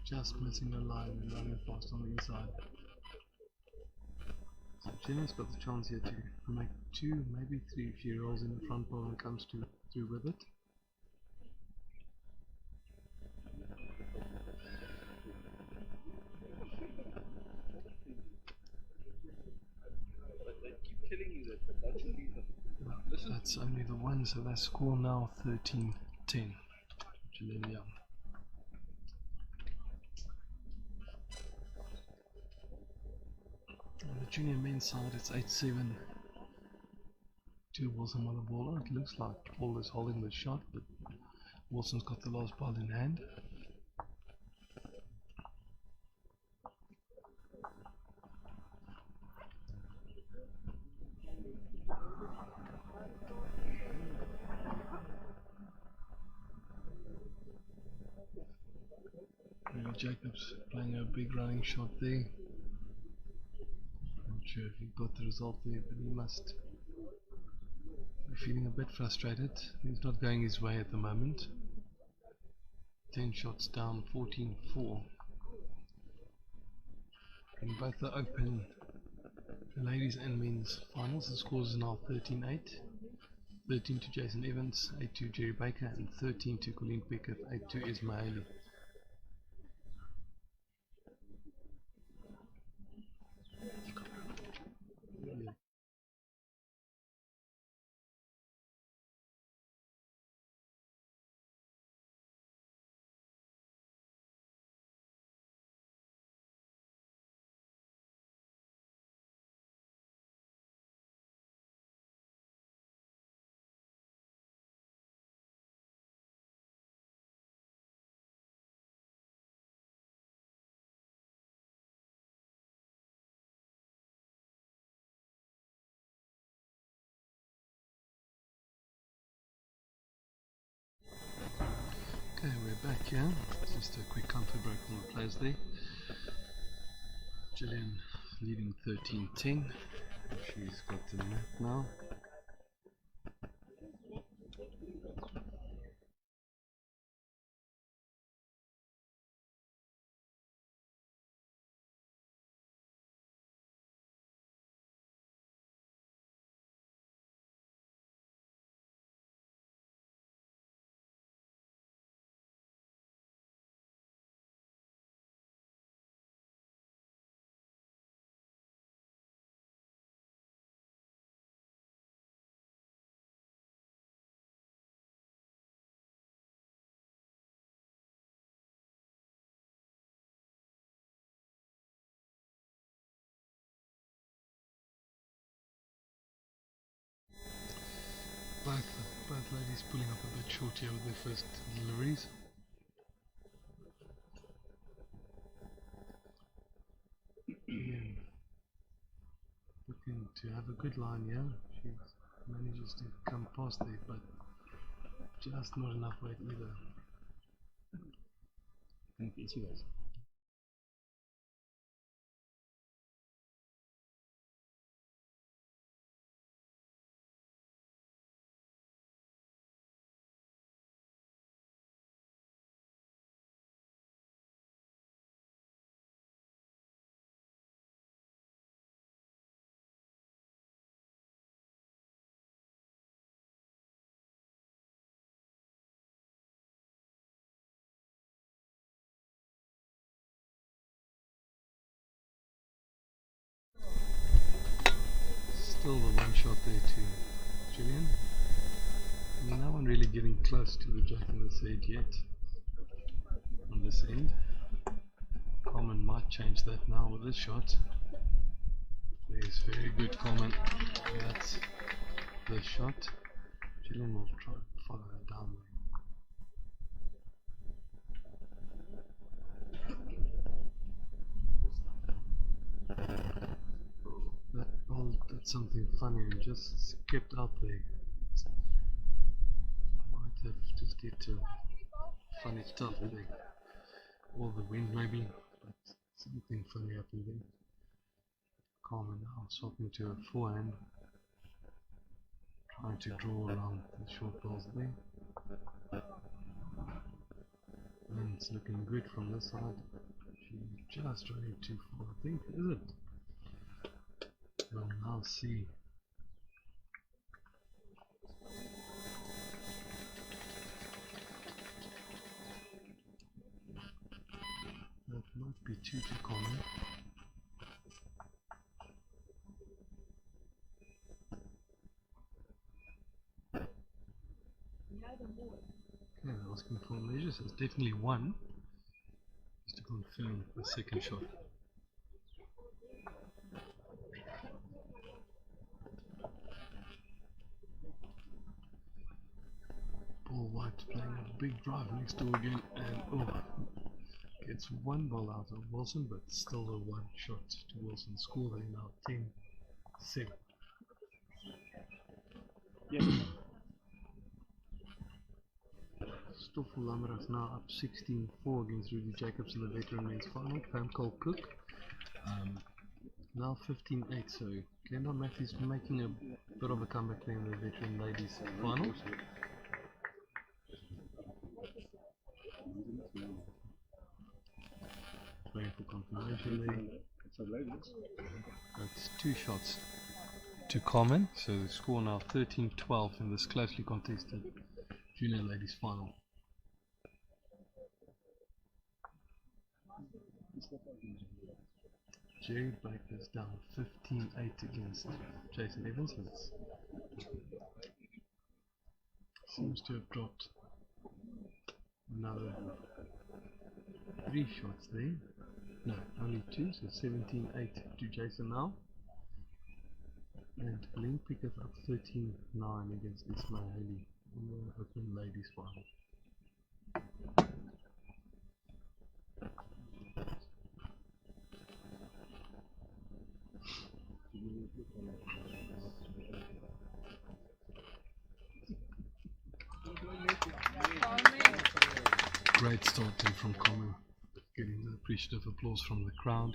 Just missing the line and running fast on the inside. So Gillian's got the chance here to make 2, maybe 3 if she rolls in the front ball and comes through with it. That's only the one, so they score now 13-10. Gillian Young. On the junior men's side, it's 8-7. 2 balls and 1 baller. It looks like Paul is holding the shot, but Wilson's got the last ball in hand. Jacobs playing a big running shot there. Not sure if he got the result there, but he must be feeling a bit frustrated. He's not going his way at the moment. 10 shots down, 14-4. In both the Open, the ladies and men's finals, the scores are now 13-8. 13 to Jason Evans, 8 to Jerry Baker, and 13 to Colleen Pickett, 8 to Ismaili. Okay, we're back here. Just a quick comfort break from the players there. Gillian leading 13-10. She's got the net now. Both ladies pulling up a bit short here with their first deliveries. Looking to have a good line here. She manages to come past there, but just not enough weight either. Thank you guys. Still the one shot there to Gillian. I mean, no one really getting close to the jack in the set yet on this end. Carmen might change that now with this shot. There's very good Carmen. That's the shot. Gillian will try to follow her down there. That ball at something funny and just skipped out there. Might have just hit funny stuff there. Or the wind maybe, but something funny happened there. Carmen now swapping to a forehand, trying to draw around the short balls there. And it's looking good from this side. She's just running too far, I think, is it? We'll now see. That might be too common. Okay, asking for measures. It's definitely one. Just to confirm the second shot. Ball white playing a big drive next door again, and gets one ball out of Wilson, but still a one shot to Wilson. Score there now 10-7. Yes. Stoffel Lammerach now up 16-4 against Rudy Jacobs in the veteran men's final. Pamcol Cook now 15-8, so Glenda Matthews making a bit of a comeback there in the veteran ladies final. Waiting for confirmation there. That's two shots to Carmen, so the score now 13-12 in this closely contested junior ladies final. Jerry Baker's down 15-8 against Jason Evans. Seems to have dropped another 3 shots there. No, only 2, so 17-8 to Jason now. And Glenn Pickett up 13-9 against Ismail Haley in the open ladies final. Great starting from Carmen, getting the appreciative applause from the crowd.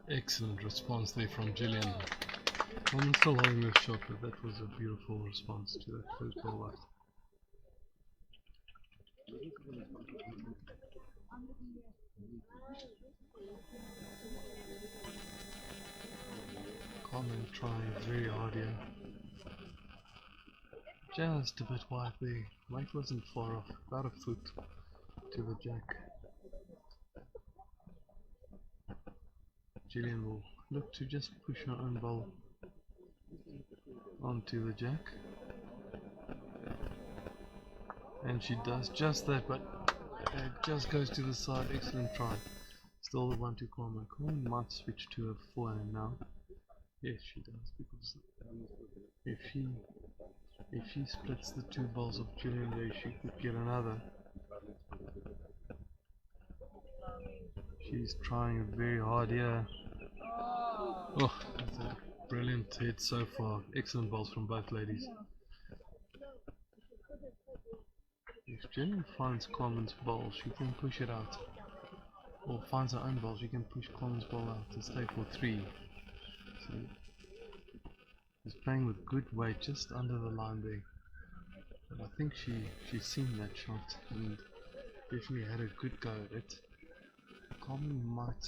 Excellent response there from Gillian. I'm still holding this shot, but that was a beautiful response to that first ball out. Carmen trying very hard here. Just a bit wide there. Mike wasn't far off, about a foot to the jack. Gillian will look to just push her own ball onto the jack. And she does just that, but it just goes to the side. Excellent try. Still the 1-2 Carmen. Carmen might switch to a forehand now. Yes, she does, because if she splits the 2 balls of Gillian there, she could get another. She's trying very hard here. Oh, that's a brilliant hit so far. Excellent balls from both ladies. If Gillian finds Carmen's ball, she can push it out. Or finds her own ball, she can push Carmen's ball out and stay for 3. So she's playing with good weight just under the line there. But I think she's seen that shot and definitely had a good go at it. Carmen might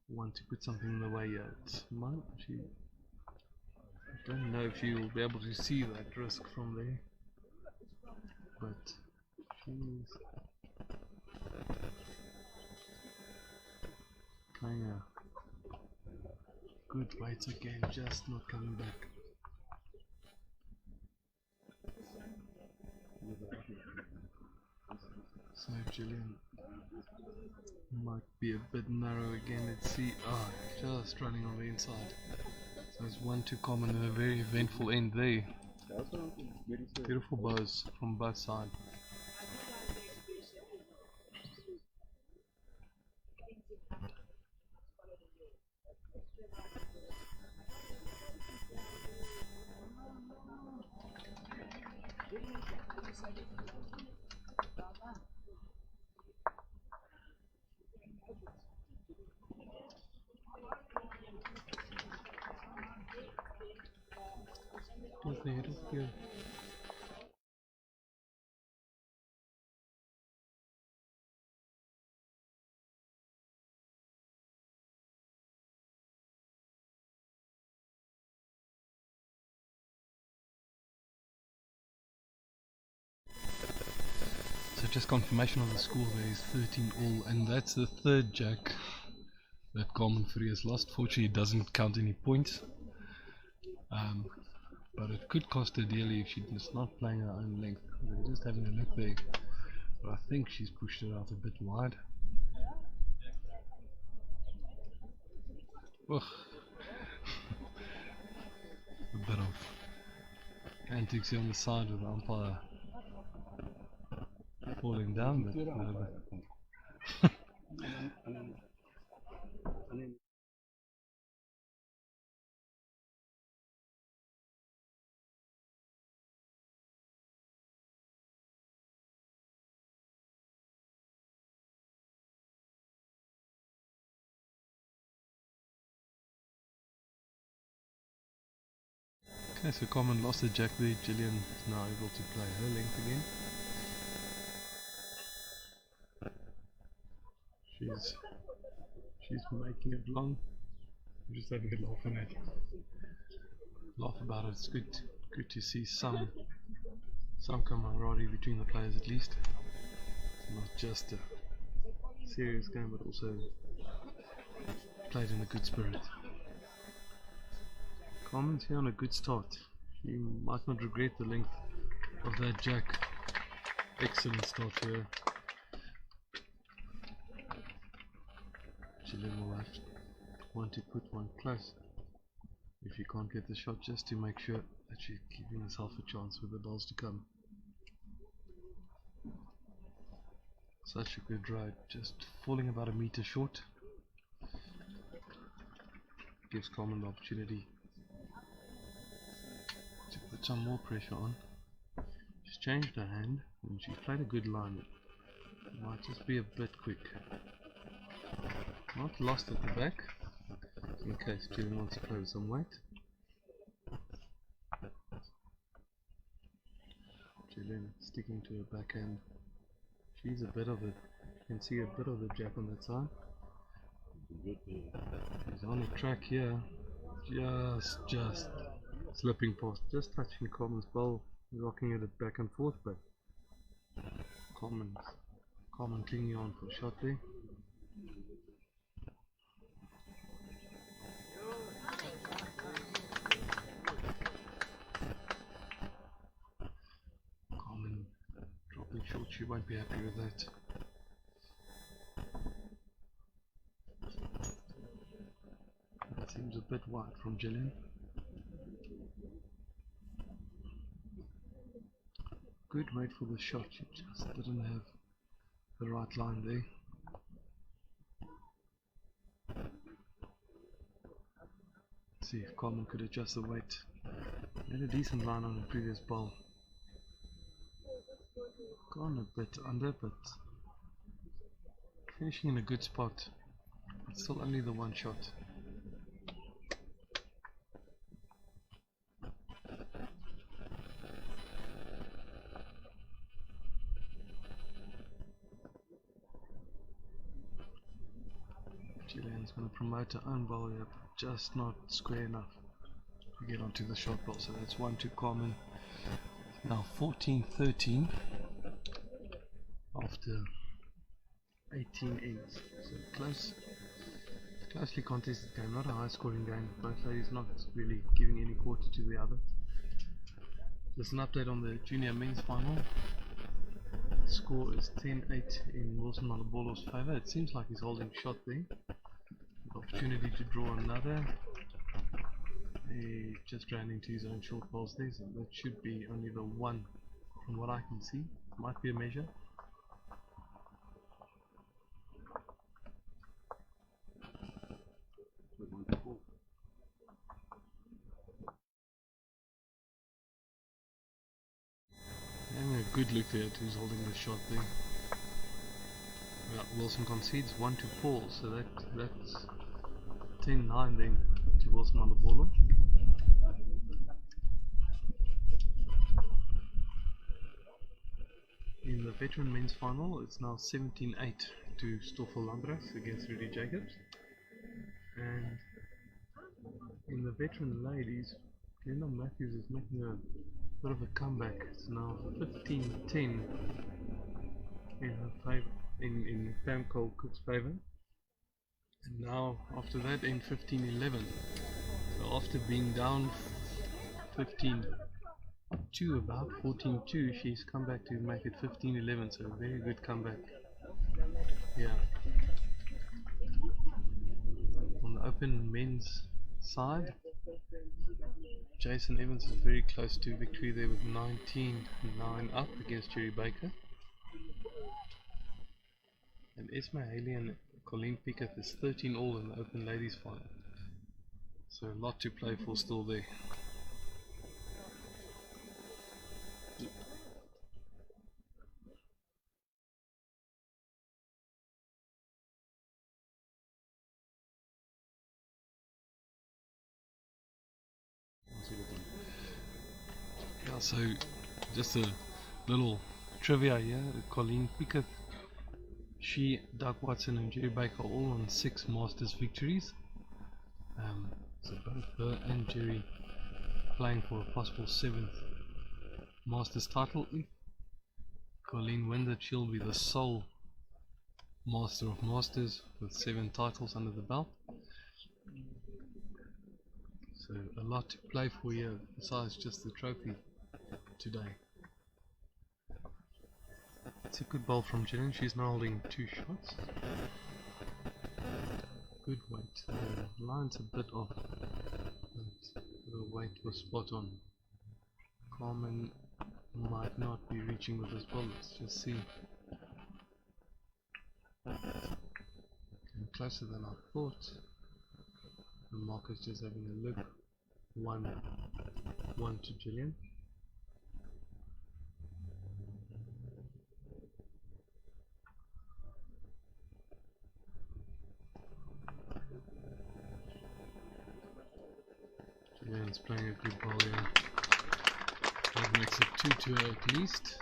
want to put something in the way here. I don't know if you'll be able to see that risk from there, but she's playing a good weight again, just not coming back. So Gillian might be a bit narrow again. Let's see. Just running on the inside. So it's 1-2 Carmen and a very eventful end there. Beautiful bows from both sides. So just confirmation of the score, there is 13 all, and that's the third jack that Carmen Fourie has lost. Fortunately it doesn't count any points, but it could cost her dearly if she's not playing her own length. We're just having a look there, but I think she's pushed it out a bit wide. Ugh. A bit of antics here on the side with the umpire falling down, but no, okay, so Carmen lost the jack there. Gillian is now able to play her length again. She's making it long. I'm just having a laugh on it. Laugh about it. It's good to see some camaraderie between the players at least. It's not just a serious game, but also played in a good spirit. Carmen's here on a good start. She might not regret the length of that jack. Excellent start here. Gillian will want to put one close if you can't get the shot, just to make sure that she's giving herself a chance with the balls to come. Such a good ride, just falling about a meter short. Gives Carmen the opportunity to put some more pressure on. She's changed her hand and she's played a good line. It might just be a bit quick. Not lost at the back, in case Gillian wants to play with some weight. Gillian sticking to her backhand. She's a bit of it. You can see a bit of the jack on that side. He's on the track here. Just slipping past, just touching Carmen's ball, rocking it back and forth, but Carmen clinging on for a shot there. Carmen dropping short, she won't be happy with that. That seems a bit wide from Gillian. Good wait for the shot, she just didn't have the right line there. Let's see if Carmen could adjust the weight. Had a decent line on the previous ball. Gone a bit under, but finishing in a good spot. It's still only the one shot. Gillian's going to promote her own ball here, but just not square enough to get onto the shot ball. So that's 1 to Carmen. Now 14-13 after 18 ends. So closely contested game, not a high scoring game. Both ladies not really giving any quarter to the other. Just an update on the junior men's final. The score is 10-8 in Wilson Malabolo's favour. It seems like he's holding shot there. Opportunity to draw another, He just ran into his own shortfalls there, so that should be only the one from what I can see. Might be a measure. Having a good look there at who's holding the shot there. Well, Wilson concedes 1 to Paul, so that's 10-9 then to Wilson on the bowler. In the veteran men's final, it's now 17-8 to Stoffel Landras against Rudy Jacobs. And in the veteran ladies, Glenda Matthews is making a bit of a comeback. It's now 15-10 in her favor, in Pam Cole Cook's favor. And now after that in 15-11. So after being down 15-2, about 14-2, she's come back to make it 15-11. So a very good comeback. Yeah. On the open men's side, Jason Evans is very close to victory there with 19-9 up against Jerry Baker. And Esma Haley and Colleen Pickett is 13 all in the open ladies final. So a lot to play for still there. Yeah, so just a little trivia here. Colleen Pickett, she, Doug Watson and Jerry Baker all on 6 Masters victories. So both her and Jerry playing for a possible 7th Masters title. If Colleen wins it, she'll be the sole Master of Masters with 7 titles under the belt. So a lot to play for here besides just the trophy today. It's a good bowl from Gillian. She's now holding 2 shots. Good weight. The line's a bit off, but the weight was spot on. Carmen might not be reaching with this ball. Let's just see. And closer than I thought. The marker's just having a look. 1 to Gillian. Gillian's playing a good ball here. That makes it 2 to her at least.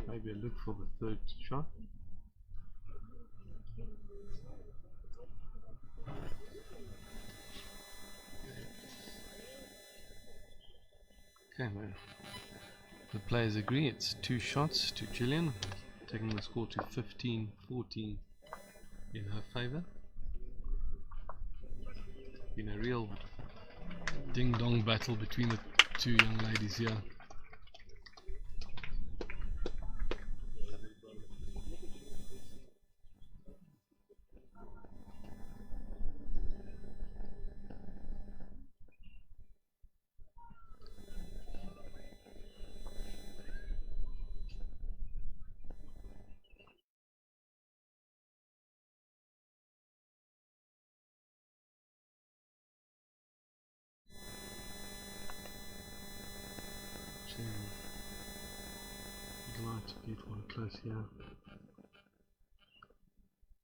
Maybe a look for the 3rd shot. Okay, well, the players agree it's 2 shots to Gillian, taking the score to 15-14 in her favour. Been a real ding-dong battle between the 2 young ladies here. I'd like to get one close here.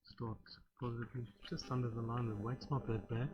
Start positively just under the line. The weight's not that bad.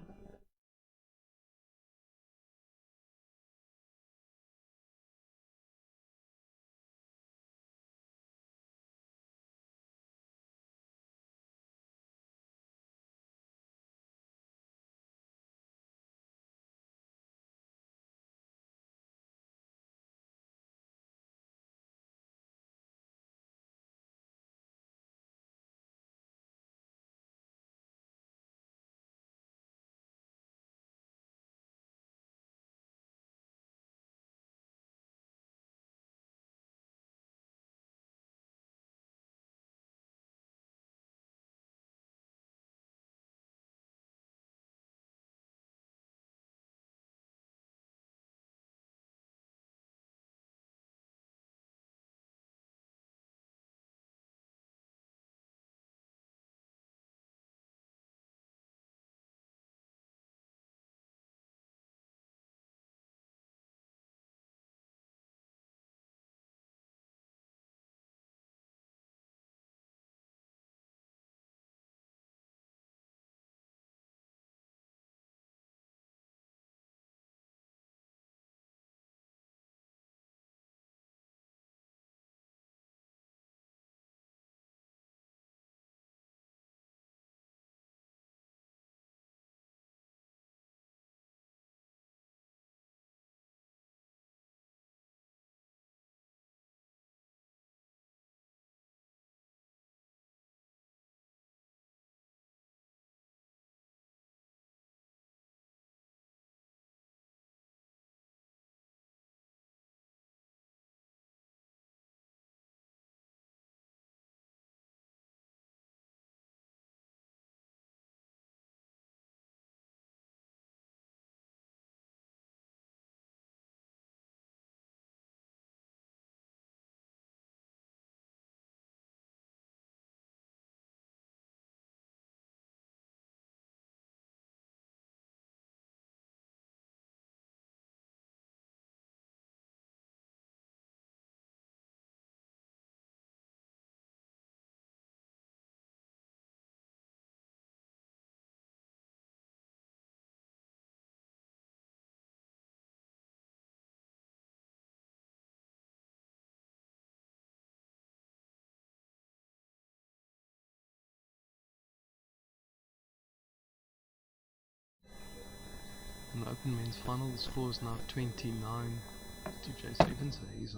the open men's final. The score is now 29 to Jason Evans, so he's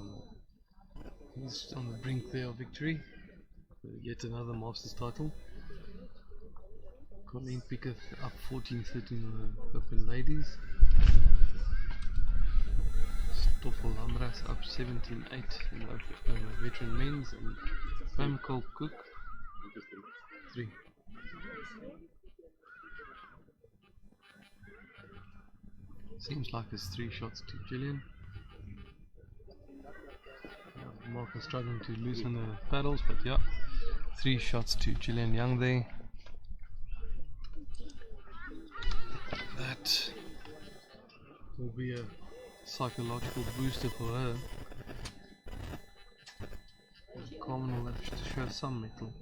on the brink there of victory. Yet another Masters title. Colleen Pickett up 14-13 in the open ladies. Stoffel Lambras up 17-8 in the veteran men's, and Pamcol Cook 3. Seems like it's 3 shots to Gillian. Mark is struggling to loosen the paddles, but yeah, 3 shots to Gillian Young there. That will be a psychological booster for her. Carmen will have to show some mettle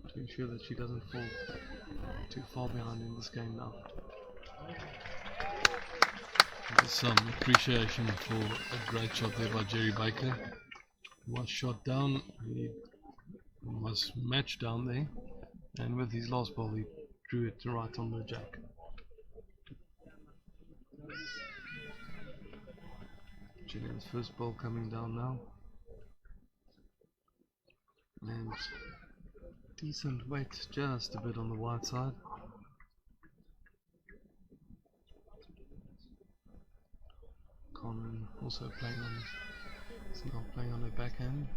to ensure that she doesn't fall too far behind in this game now. There's some appreciation for a great shot there by Jerry Baker. He was shot down, he was matched down there, and with his last ball he drew it right on the jack. Gillian's first ball coming down now, and decent weight, just a bit on the wide side. Carmen also playing on her backhand,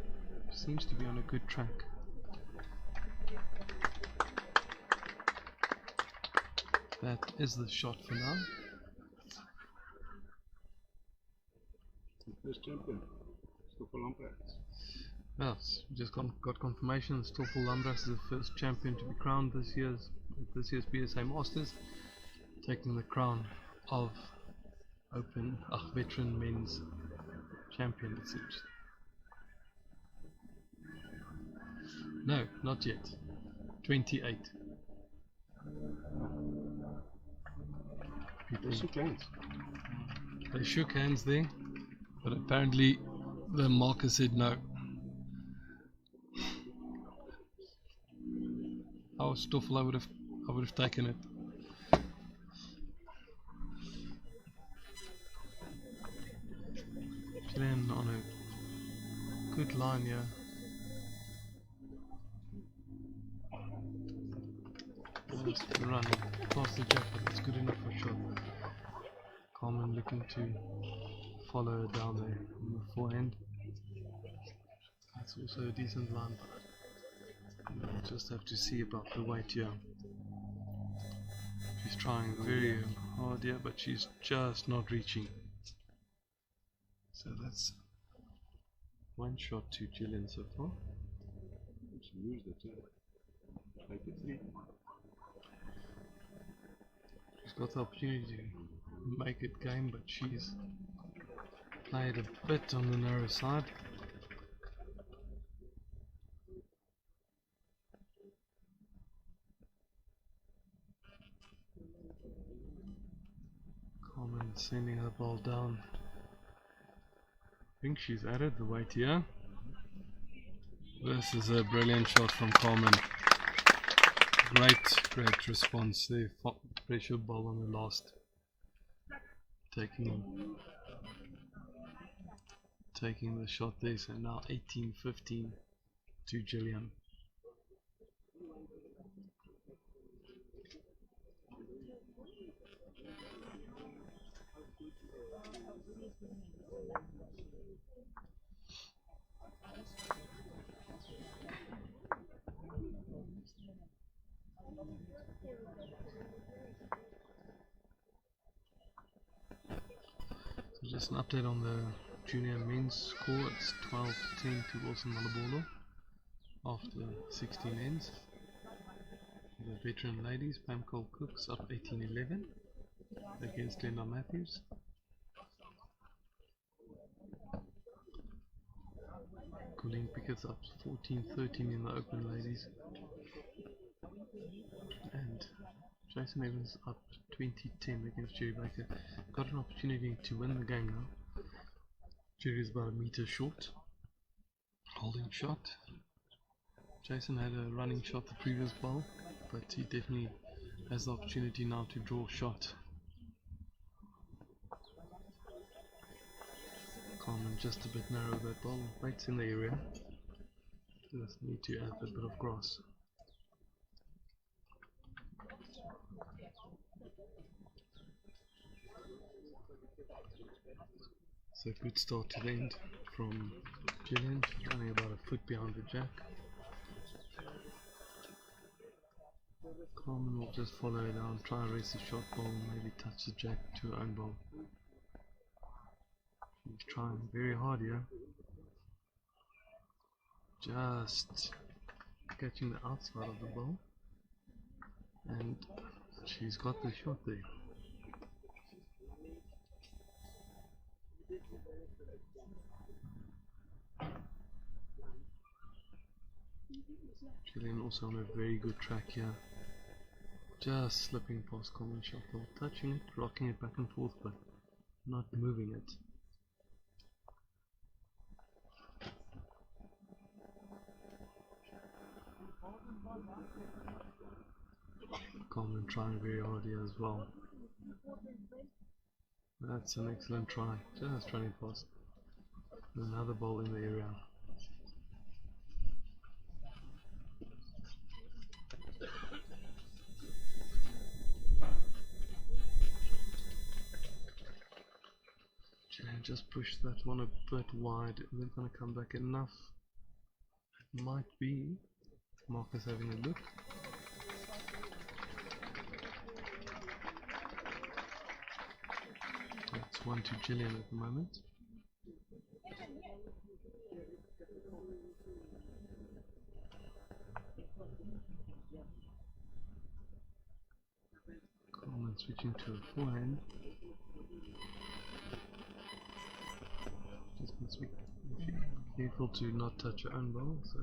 seems to be on a good track. That is the shot for now. First champion, Stoffel Lambras. Yes, we just got confirmation. Stoffel Lambras is the first champion to be crowned this year's BSA Masters, taking the crown of veteran men's champion, it seems. No, not yet. 28. They shook hands. They shook hands there, but apparently the marker said no. I was Stoffel, I would have taken it. Gillian on a good line here. Just running past the jack, but it's good enough for shot. Carmen looking to follow her down there on the forehand. That's also a decent line, but we'll just have to see about the weight here. She's trying very hard here, but she's just not reaching. So that's 1 shot to Gillian so far. She used it, like a 3. She's got the opportunity to make it game, but she's played a bit on the narrow side. Carmen sending her ball down. I think she's added the weight here. This is a brilliant shot from Carmen. Great response there. Pressure ball on the last. Taking the shot there. So now 18-15 to Gillian. So just an update on the junior men's score. It's 12-10 to Wilson Malabolo after 16 ends. The veteran ladies, Pamcol Cook's up 18-11 against Glenda Matthews. Colleen Pickett's up 14-13 in the open ladies. And Jason Evans up 20-10 against Jerry Baker. Got an opportunity to win the game now. Jerry's about a meter short. Holding shot. Jason had a running shot the previous bowl, but he definitely has the opportunity now to draw a shot. Carmen just a bit narrow that ball. Waits in the area. Just need to add a bit of grass. So good start to the end from Gillian, running about a foot behind the jack. Carmen will just follow it down, try and race the short ball, maybe touch the jack to her own ball. She's trying very hard here. Just catching the outside of the ball. And she's got the shot there. Gillian also on a very good track here. Just slipping past Carmen's shot ball, touching it, rocking it back and forth, but not moving it. Carmen trying very hard here as well. That's an excellent try, just running past. Another ball in the area. Just push that one a bit wide. Is it going to come back enough? It might be. Marcus having a look. That's 1 to Gillian at the moment. Carmen switching to a forehand. Just be careful to not touch your own ball, so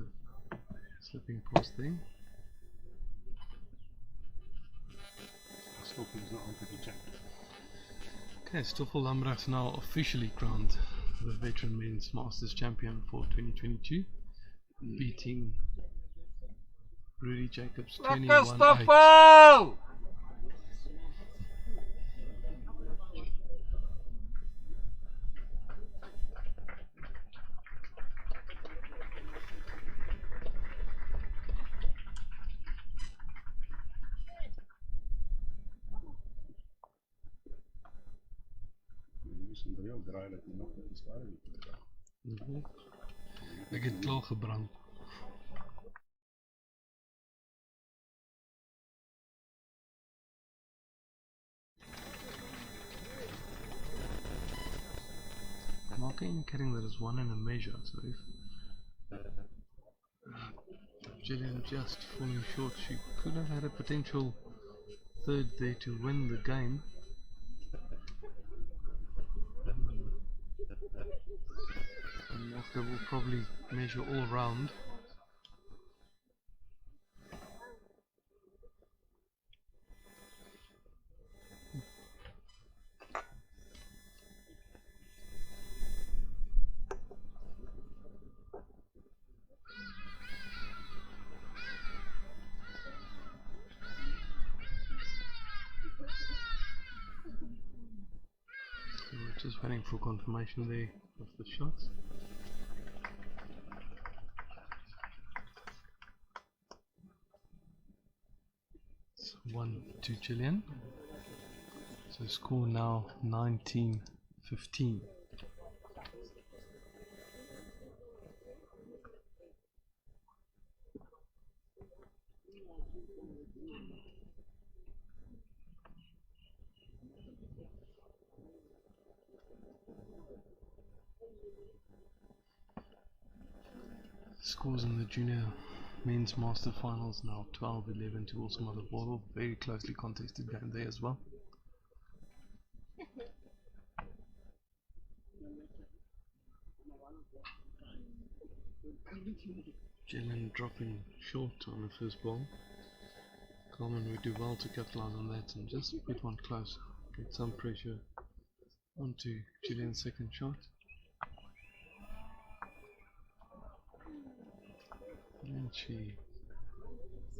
slipping past there. Okay, Stoffel Lambrecht's now officially crowned the veteran men's Masters champion for 2022, beating Rudy Jacobs 21-8. Ek het klaar gebrand. Mark indicating that it's one in a measure, so if Gillian just falling short, she could have had a potential third there to win the game. They will probably measure all round. We're just waiting for confirmation there of the shots. It's 1 to Gillian. So score now 19-15. Scores in the junior men's master finals now 12-11 to also Mother Bottle. Very closely contested game there as well. Gillian dropping short on the first ball. Carmen would do well to capitalize on that and just put one close. Get some pressure onto Gillian's second shot. And she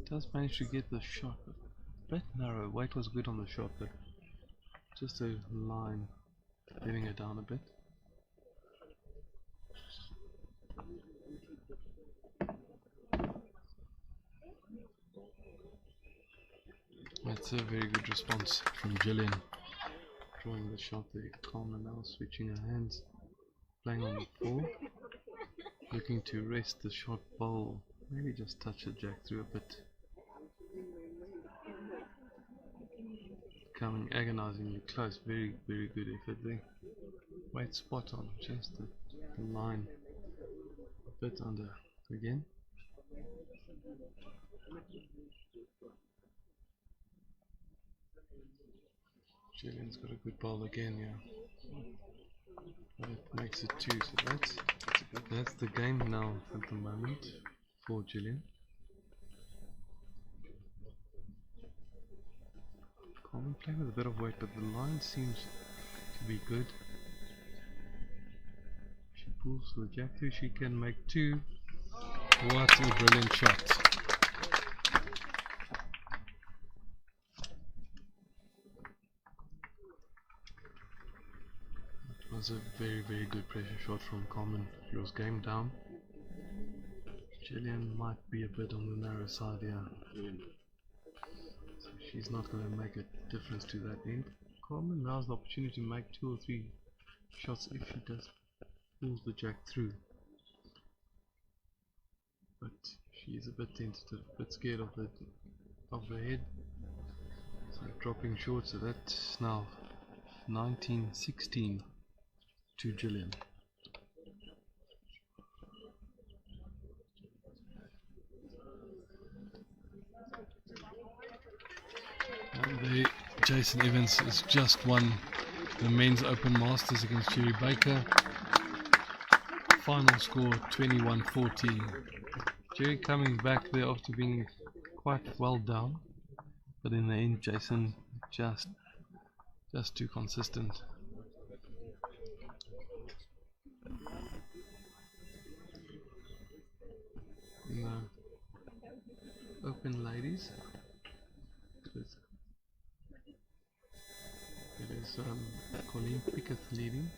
does manage to get the shot, a bit narrow. Weight was good on the shot, but just a line letting her down a bit. That's a very good response from Gillian. Drawing the shot there. Carmen now switching her hands. Playing on the 4. Looking to rest the short bowl. Maybe just touch the jack through a bit. Coming agonizingly close. Very, very good effort there. Weight spot on. Just the line. A bit under again. Gillian's got a good bowl again, yeah. That makes it 2, so that's the game now at the moment for Gillian. Carmen playing with a bit of weight, but the line seems to be good. She pulls the jack through, she can make 2. What a brilliant shot. It was a very, very good pressure shot from Carmen. She was game down. Gillian might be a bit on the narrow side here. So she's not going to make a difference to that end. Carmen now has the opportunity to make 2 or 3 shots if she does pulls the jack through. But she's a bit tentative, a bit scared of the head. So dropping short, so that's now 19-16 to Gillian. And there, Jason Evans has just won the Men's Open Masters against Jerry Baker. Final score 21-14. Jerry coming back there after being quite well down, but in the end Jason just too consistent. In the Open ladies, it is Colleen Pickett leading.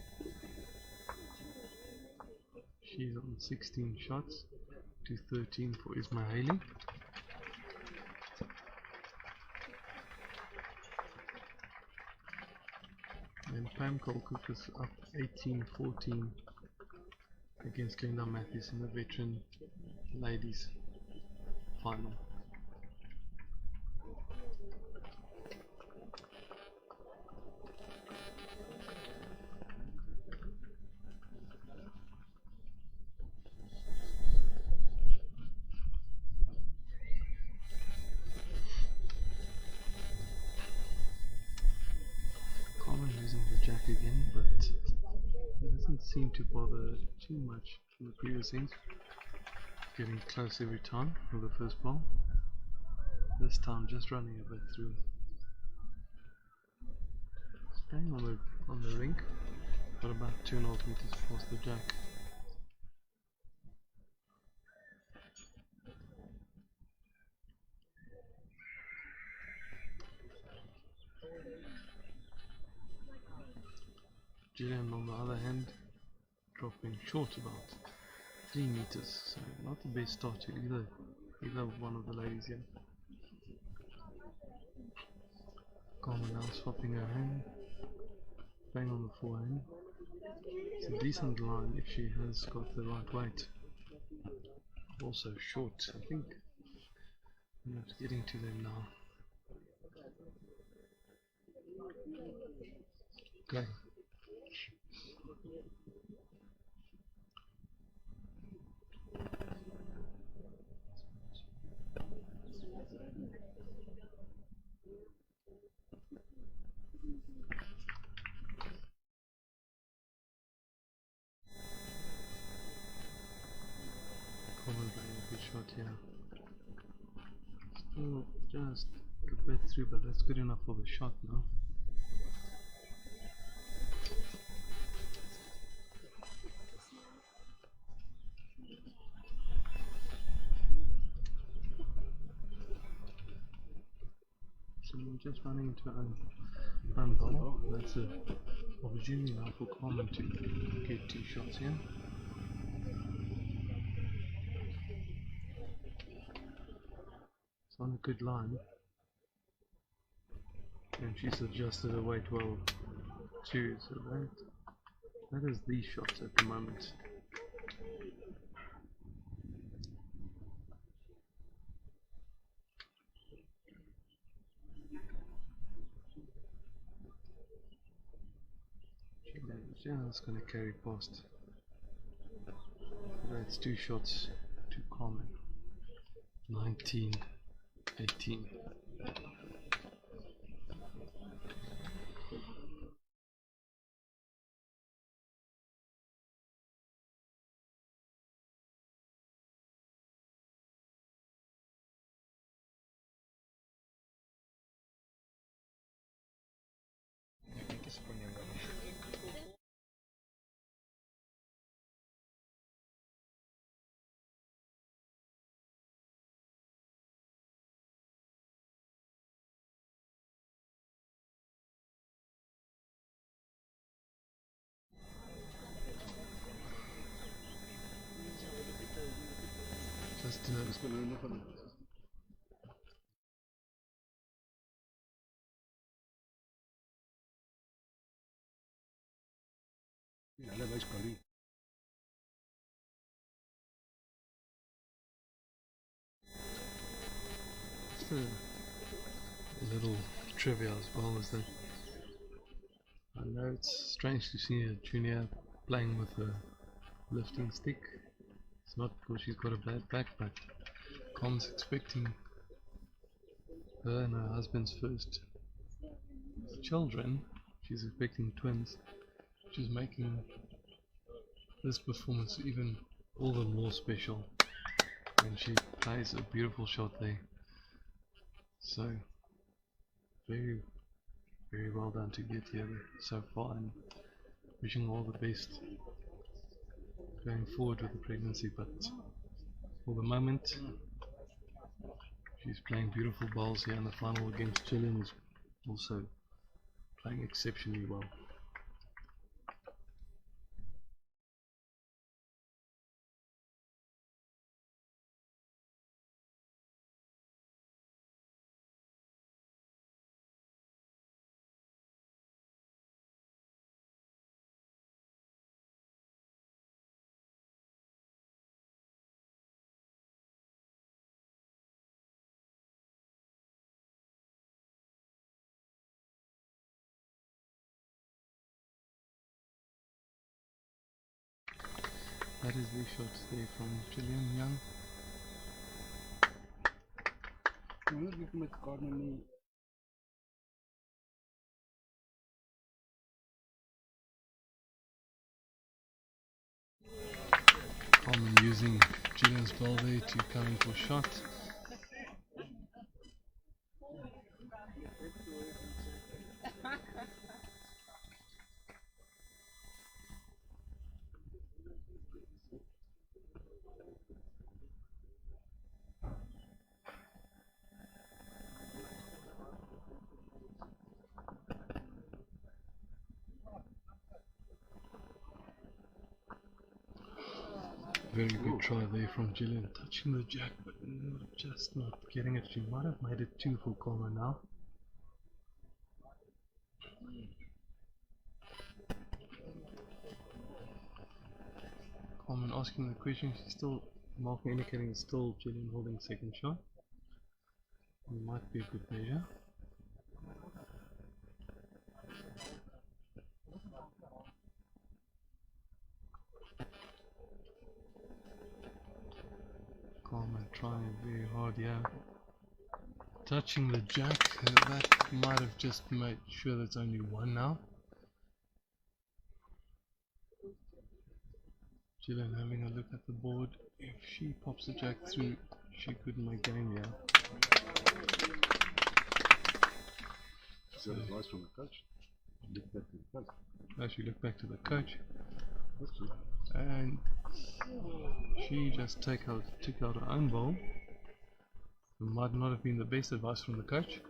She's on 16 shots to 13 for Ismaili. And Pam Colcook is up 18-14 against Glenda Matthews in the veteran ladies final. Carmen losing the jack again, but it doesn't seem to bother too much from the previous end. Getting close every time with the first ball. This time just running a bit through. Staying on the rink, but about 2.5 meters past the jack. Gillian on the other hand dropping short about 3 meters, so not the best start to either one of the ladies here. Carmen now swapping her hand, playing on the forehand. It's a decent line if she has got the right weight. Also short, I think. I'm not getting to them now. Okay. Carmen playing a good shot here. Still just a bit through, but that's good enough for the shot now. So we're just running into an own ball. That's an opportunity now for Carmen to get 2 shots here. It's on a good line. And she's adjusted her weight well too, so that is these shots at the moment. Just gonna carry past. That's 2 shots to Carmen. 19, 18. Just a little trivia as well is that I know it's strange to see a junior playing with a lifting stick. It's not because she's got a bad back, but Com's expecting her and her husband's first children. She's expecting twins, which is making this performance even all the more special. And she plays a beautiful shot there. So very, very well done to get here so far, and wishing all the best going forward with the pregnancy. But for the moment, she's playing beautiful bowls here in the final against Gillian, who's also playing exceptionally well. That is the shot there from Gillian Young. Carmen using Gillian's ball there to come in for shot. Very good try there from Gillian, touching the jack but just not getting it. She might have made it 2 for Carmen now. Carmen asking the question, she's still marking indicating it's still Gillian holding second shot. It might be a good measure. Carmen trying very hard, yeah. Touching the jack, that might have just made sure that's only 1 now. Gillian having a look at the board. If she pops the jack through, she could make game, yeah. Is that advice from the coach? Look back to the coach. Actually, look back to the coach. And she just took out her own ball. It might not have been the best advice from the coach.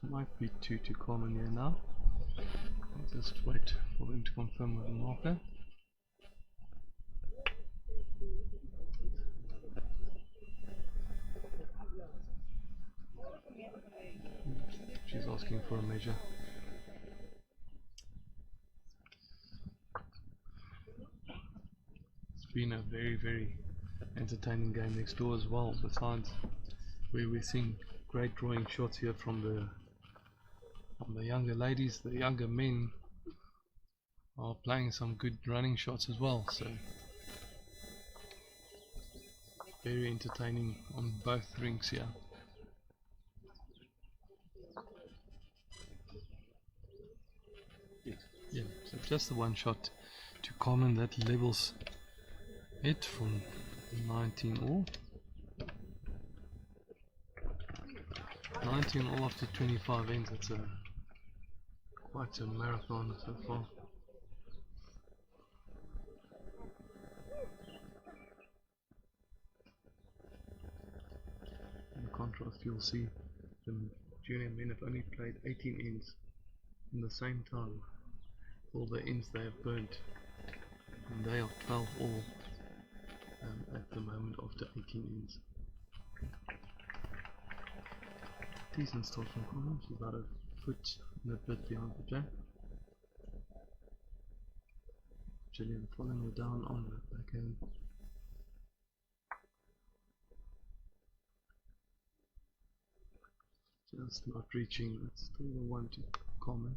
Might be 2 to Carmen here now. I'll just wait for them to confirm with the marker. She's asking for a measure. It's been a very entertaining game next door as well, besides where we're seeing great drawing shots here from the younger ladies. The younger men are playing some good running shots as well, so very entertaining on both rinks here. Yeah, so just the one shot to Carmen that levels it from 19 all. 19 all after 25 ends. It's quite a marathon so far. In contrast, you'll see the junior men have only played 18 ends in the same time. All the ends they have burnt, and they are 12 all at the moment after 18 ends. Decent start from Carmen. She's about a foot and a bit behind the jack. Gillian following her down on the backhand. Just not reaching. That's still the one to Carmen.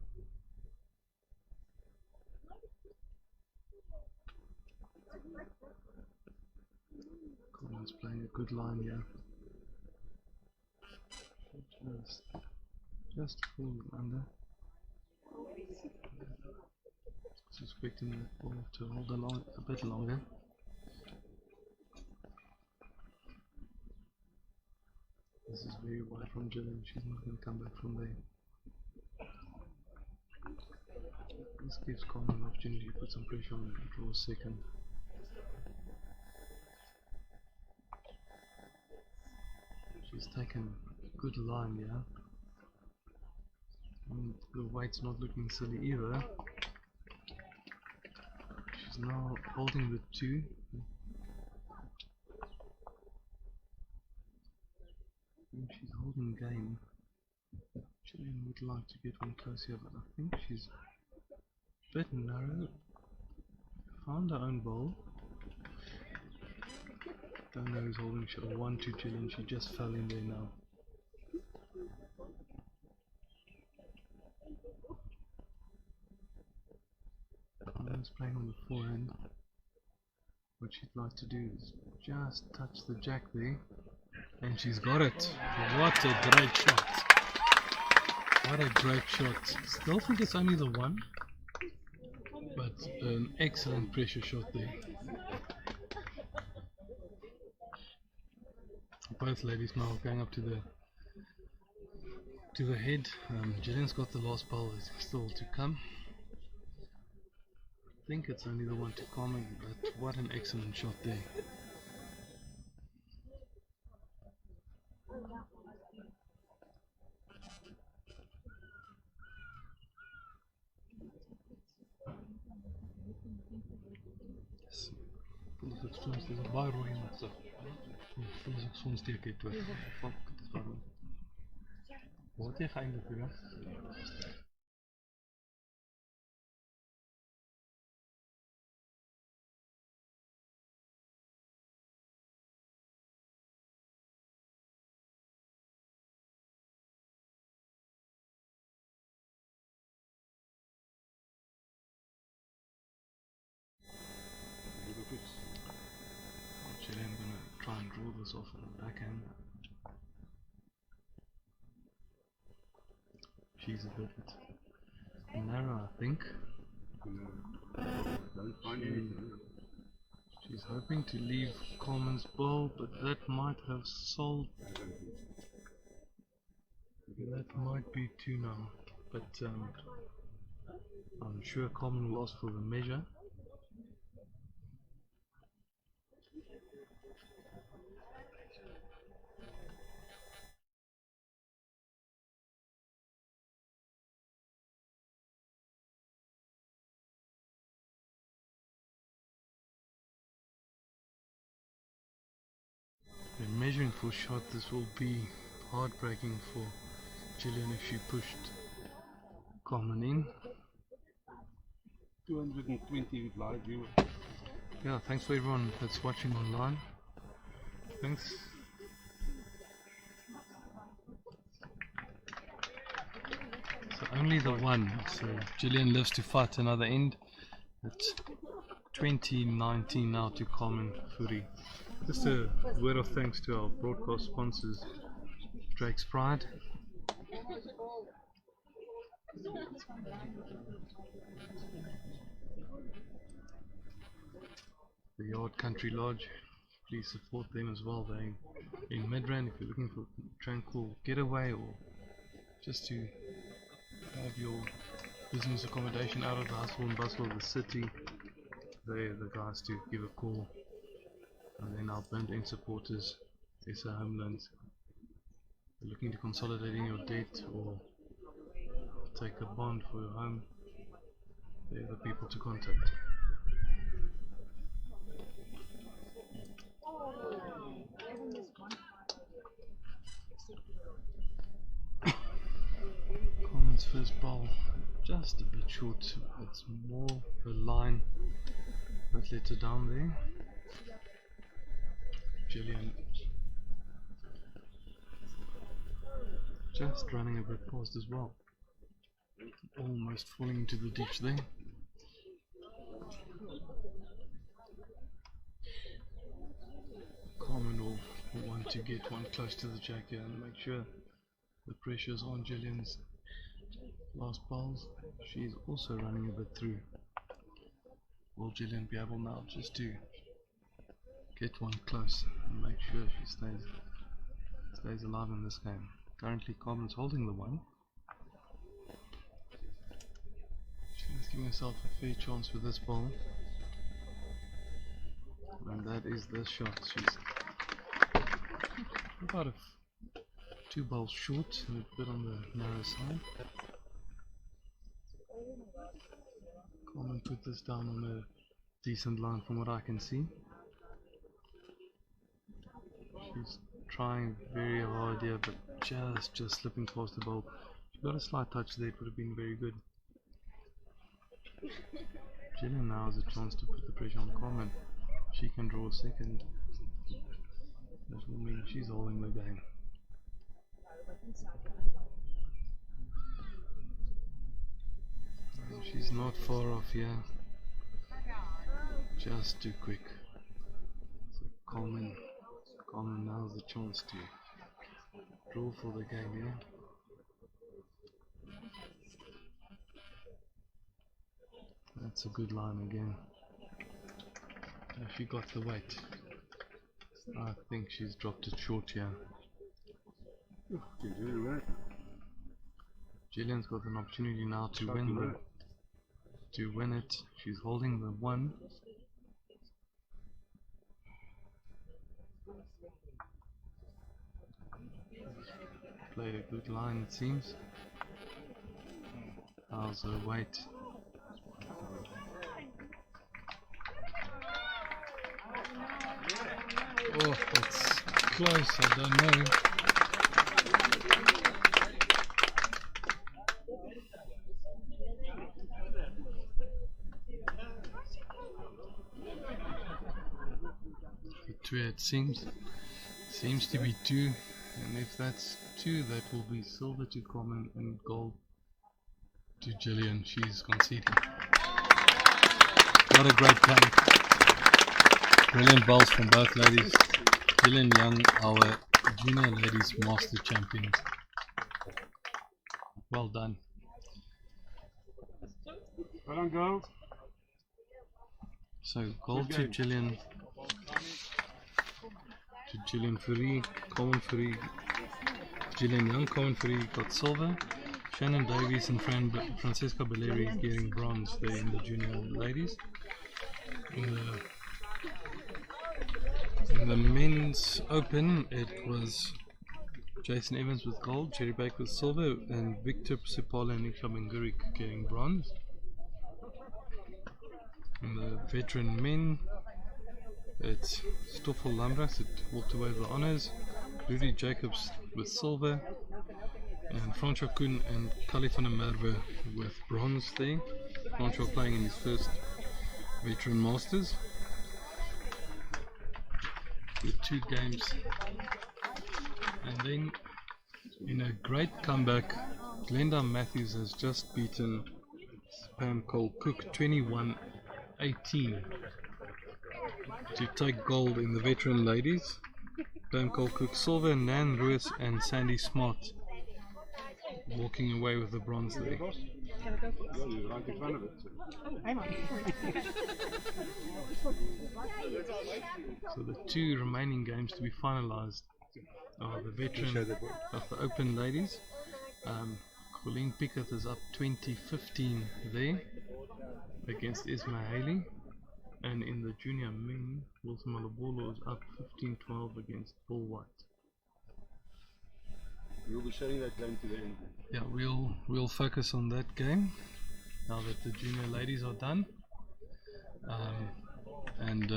Carmen's playing a good line here. Just falling under. Suspecting that ball to hold along a bit longer. This is very wide from Gillian. She's not going to come back from there. This gives Carmen an opportunity to put some pressure on and draw second. She's taken a good line here. And the weight's not looking silly either. She's now holding the 2. And she's holding game. Gillian would like to get one close here, but I think she's a bit narrow. Found her own bowl. Don't know who's holding shot 1 to Gillian. She just fell in there now. Carmen's playing on the forehand. What she'd like to do is just touch the jack there, and she's got it. What a great shot! What a great shot. Still think it's only the 1, but an excellent pressure shot there. Both ladies now going up to the head. Gillian's got the last bowl still to come. I think it's only the 1 to Carmen, but what an excellent shot there. Voel ek soms dis 'n baie rooi mat so. Voel ek soms steek dit toe. Fuck, dis baie rooi. Wat jy eintlik doen? Gillian gonna try and draw this off on the backhand. She's a bit narrow, I think. She's hoping to leave Carmen's ball, but that might have sold. That might be 2 now, but I'm sure Carmen will ask for the measure. They're measuring for shot. This will be heartbreaking for Gillian if she pushed Carmen in. 220 live viewers. Yeah, thanks for everyone that's watching online. Thanks. So only the one. So Gillian lives to fight another end. It's 2019 now to Carmen Fourie. Just a word of thanks to our broadcast sponsors, Drake's Pride, the Yard Country Lodge. Please support them as well. They're in Midrand. If you're looking for tranquil getaway or just to have your business accommodation out of the hustle and bustle of the city, they're the guys to give a call. And then our Burnt End supporters, SA Homelands. If you're looking to consolidating your debt or take a bond for your home, they're the people to contact. Carmen's first bowl, just a bit short. It's more a line that let her down there. Gillian just running a bit past as well, almost falling into the ditch there. Carmen will want to get one close to the jack here and make sure the pressure's on Gillian's last bowls. She's also running a bit through. Will Gillian be able now just to get one close and make sure she stays alive in this game? Currently Carmen's holding the one. She's giving herself a fair chance with this ball, and that is the shot. She's about 2 balls short, a bit on the narrow side. Carmen put this down on a decent line from what I can see. She's trying very hard here, but just slipping past the ball. She got a slight touch there, it would have been very good. Gillian now has a chance to put the pressure on Carmen. She can draw a second. That will mean she's holding the game. She's not far off here. Just too quick. So Carmen now has a chance to draw for the game here. That's a good line again. She got the weight. I think she's dropped it short here. Gillian's got an opportunity now to win it. She's holding the one. Played a good line, it seems. How's her weight? Oh, that's close, I don't know. Two, it seems to be 2, and if that's 2, that will be silver to Carmen and gold to Gillian. She's conceding. What a great game. Brilliant bowls from both ladies. Gillian Young, our junior ladies master champions. Well done. Well done, girls. So gold to Gillian. Gillian Fourie, Carmen Fourie, Gillian Young, Carmen Fourie got silver. Shannon Davies and Francesca Belleri getting bronze there in the junior ladies. In the men's open, it was Jason Evans with gold, Jerry Baker with silver, and Victor Sipala and Nikla Bengurik getting bronze. In the veteran men, it's Stoffel Lambras that walked away with the honours. Rudy Jacobs with silver, and Francois Koen and Kali van der Merwe with bronze there. Francois playing in his first Veteran Masters with 2 games. And then in a great comeback, Glenda Matthews has just beaten Pam Cole-Cook 21-18 to take gold in the Veteran Ladies. Pam Cole-Cook silver, Nan Ruiz and Sandy Smart walking away with the bronze there. So the 2 remaining games to be finalized are the Veteran of the Open Ladies. Colleen Pickett is up 20-15 there against Isma Haley, and in the junior men, Wilson Malabolo is up 15-12 against Paul White. You'll be showing that game to the end. Yeah, we'll focus on that game now that the junior ladies are done, and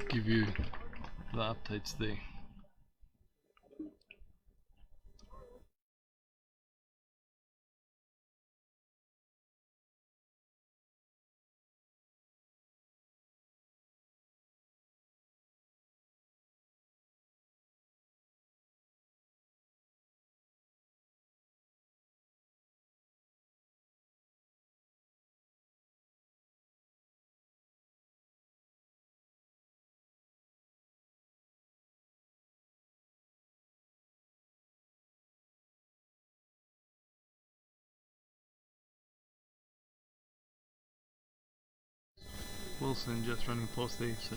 give you the updates there. Wilson just running past there, so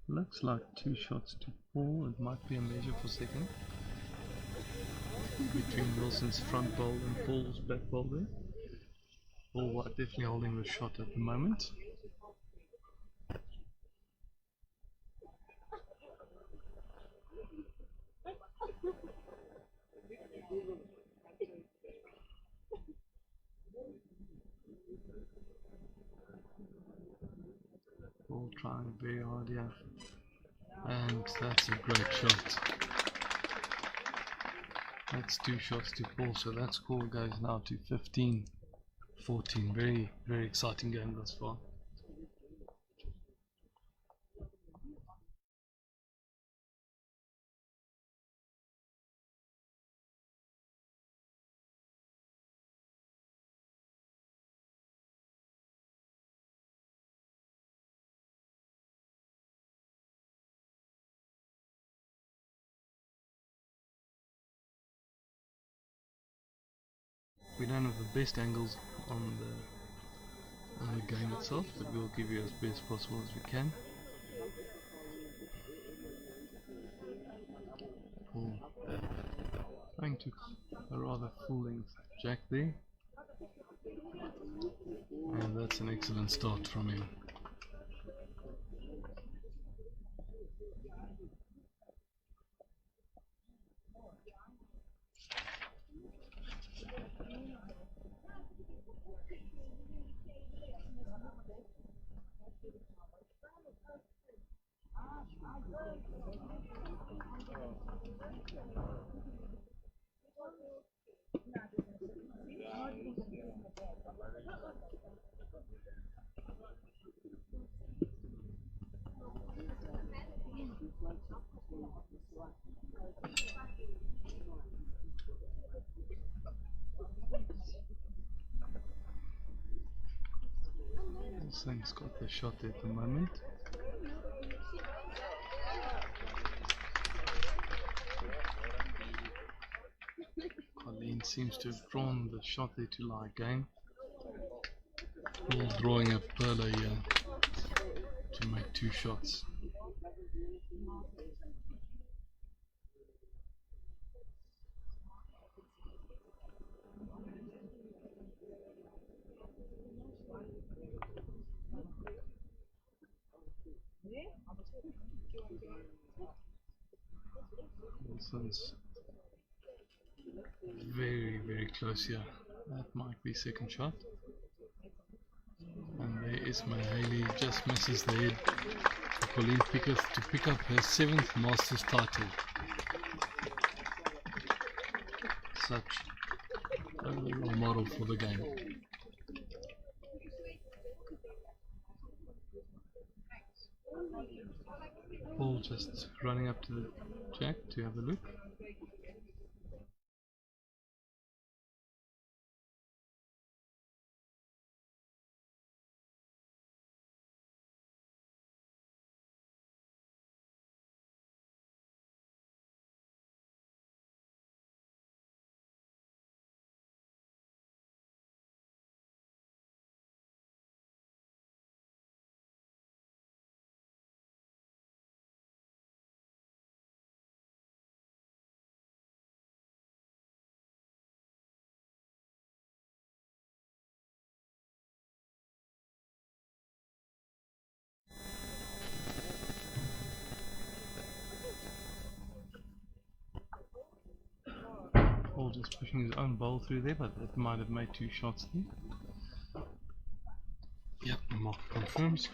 looks like 2 shots to Paul. It might be a measure for second between Wilson's front bowl and Paul's back bowl there. Paul White definitely holding the shot at the moment. Paul trying very hard, yeah. And that's a great shot. That's 2 shots to Paul, so that score goes now to 15-14. Very, very exciting game thus far. We don't have the best angles on the game itself, but we'll give you as best possible as we can. Paul going to a rather full length jack there, and that's an excellent start from him. Wilson's got the shot at the moment. Colleen seems to have drawn the shot there to lie again. Paul drawing a perla here to make 2 shots. Wilson's very, very close here. That might be second shot. And there is Haley, just misses the head for Colleen Pickett to pick up her 7th Masters title. Such a role model for the game. Paul just running up to the jack to have a look. Paul just pushing his own bowl through there, but that might have made 2 shots there. Yep, the mark confirms.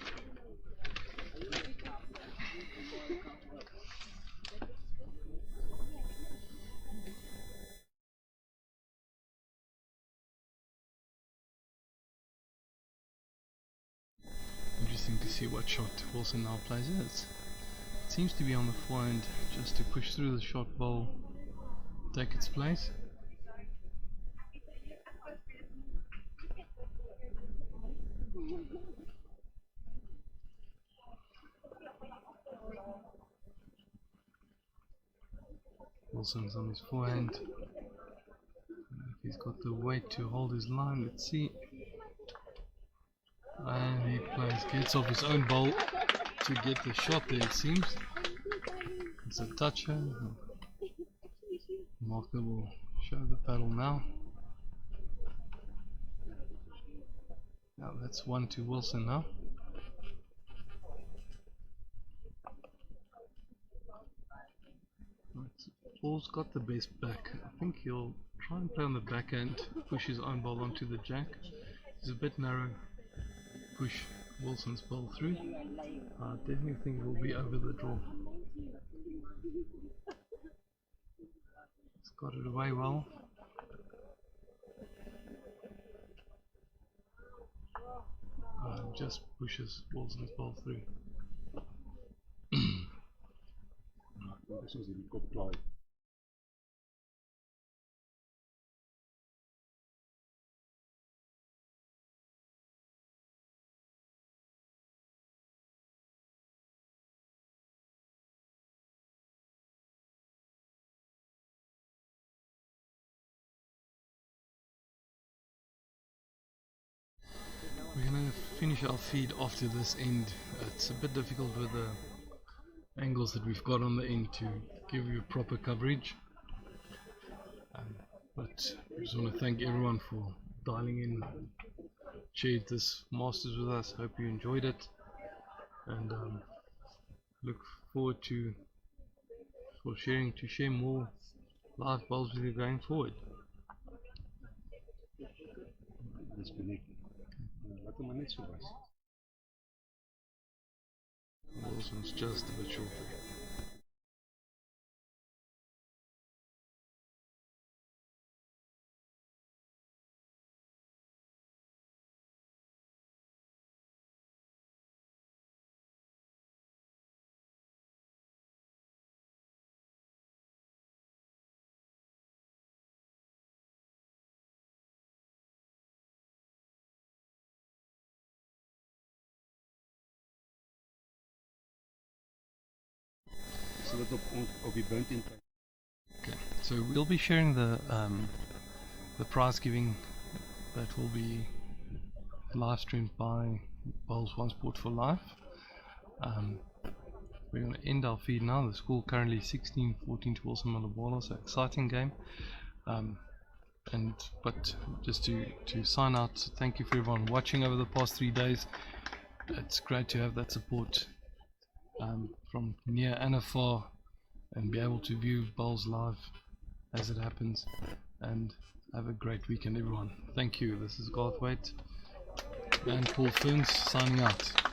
Interesting to see what shot Wilson now plays. It seems to be on the forehand, just to push through the shot bowl, take its place. Wilson's on his forehand. If he's got the weight to hold his line, let's see. And he gets off his own bowl to get the shot there, it seems. It's a toucher. Marker will show the paddle now. Now that's 1 to Wilson now. Paul's got the best back. I think he'll try and play on the backhand, push his own ball onto the jack. It's a bit narrow. Push Wilson's ball through. I definitely think it will be over the draw. He's got it away well. Just pushes Wilson's ball through. This was in good play. We're going to finish our feed after this end. It's a bit difficult with the angles that we've got on the end to give you proper coverage. But I just want to thank everyone for dialing in, shared this Masters with us. Hope you enjoyed it, and look forward to share more live bowls with you going forward. Wilson's just a bit shorter. So that will be burnt in. Okay, so we'll be sharing the prize giving that will be live streamed by Bowls One Sport for Life. We're going to end our feed now. The score currently 16-14 to Wilson Malabala, so exciting game. But just to sign out, thank you for everyone watching over the past 3 days. It's great to have that support from near and afar, and be able to view bowls live as it happens. And have a great weekend, everyone. Thank you. This is Garth Waite. And Paul Ferns signing out.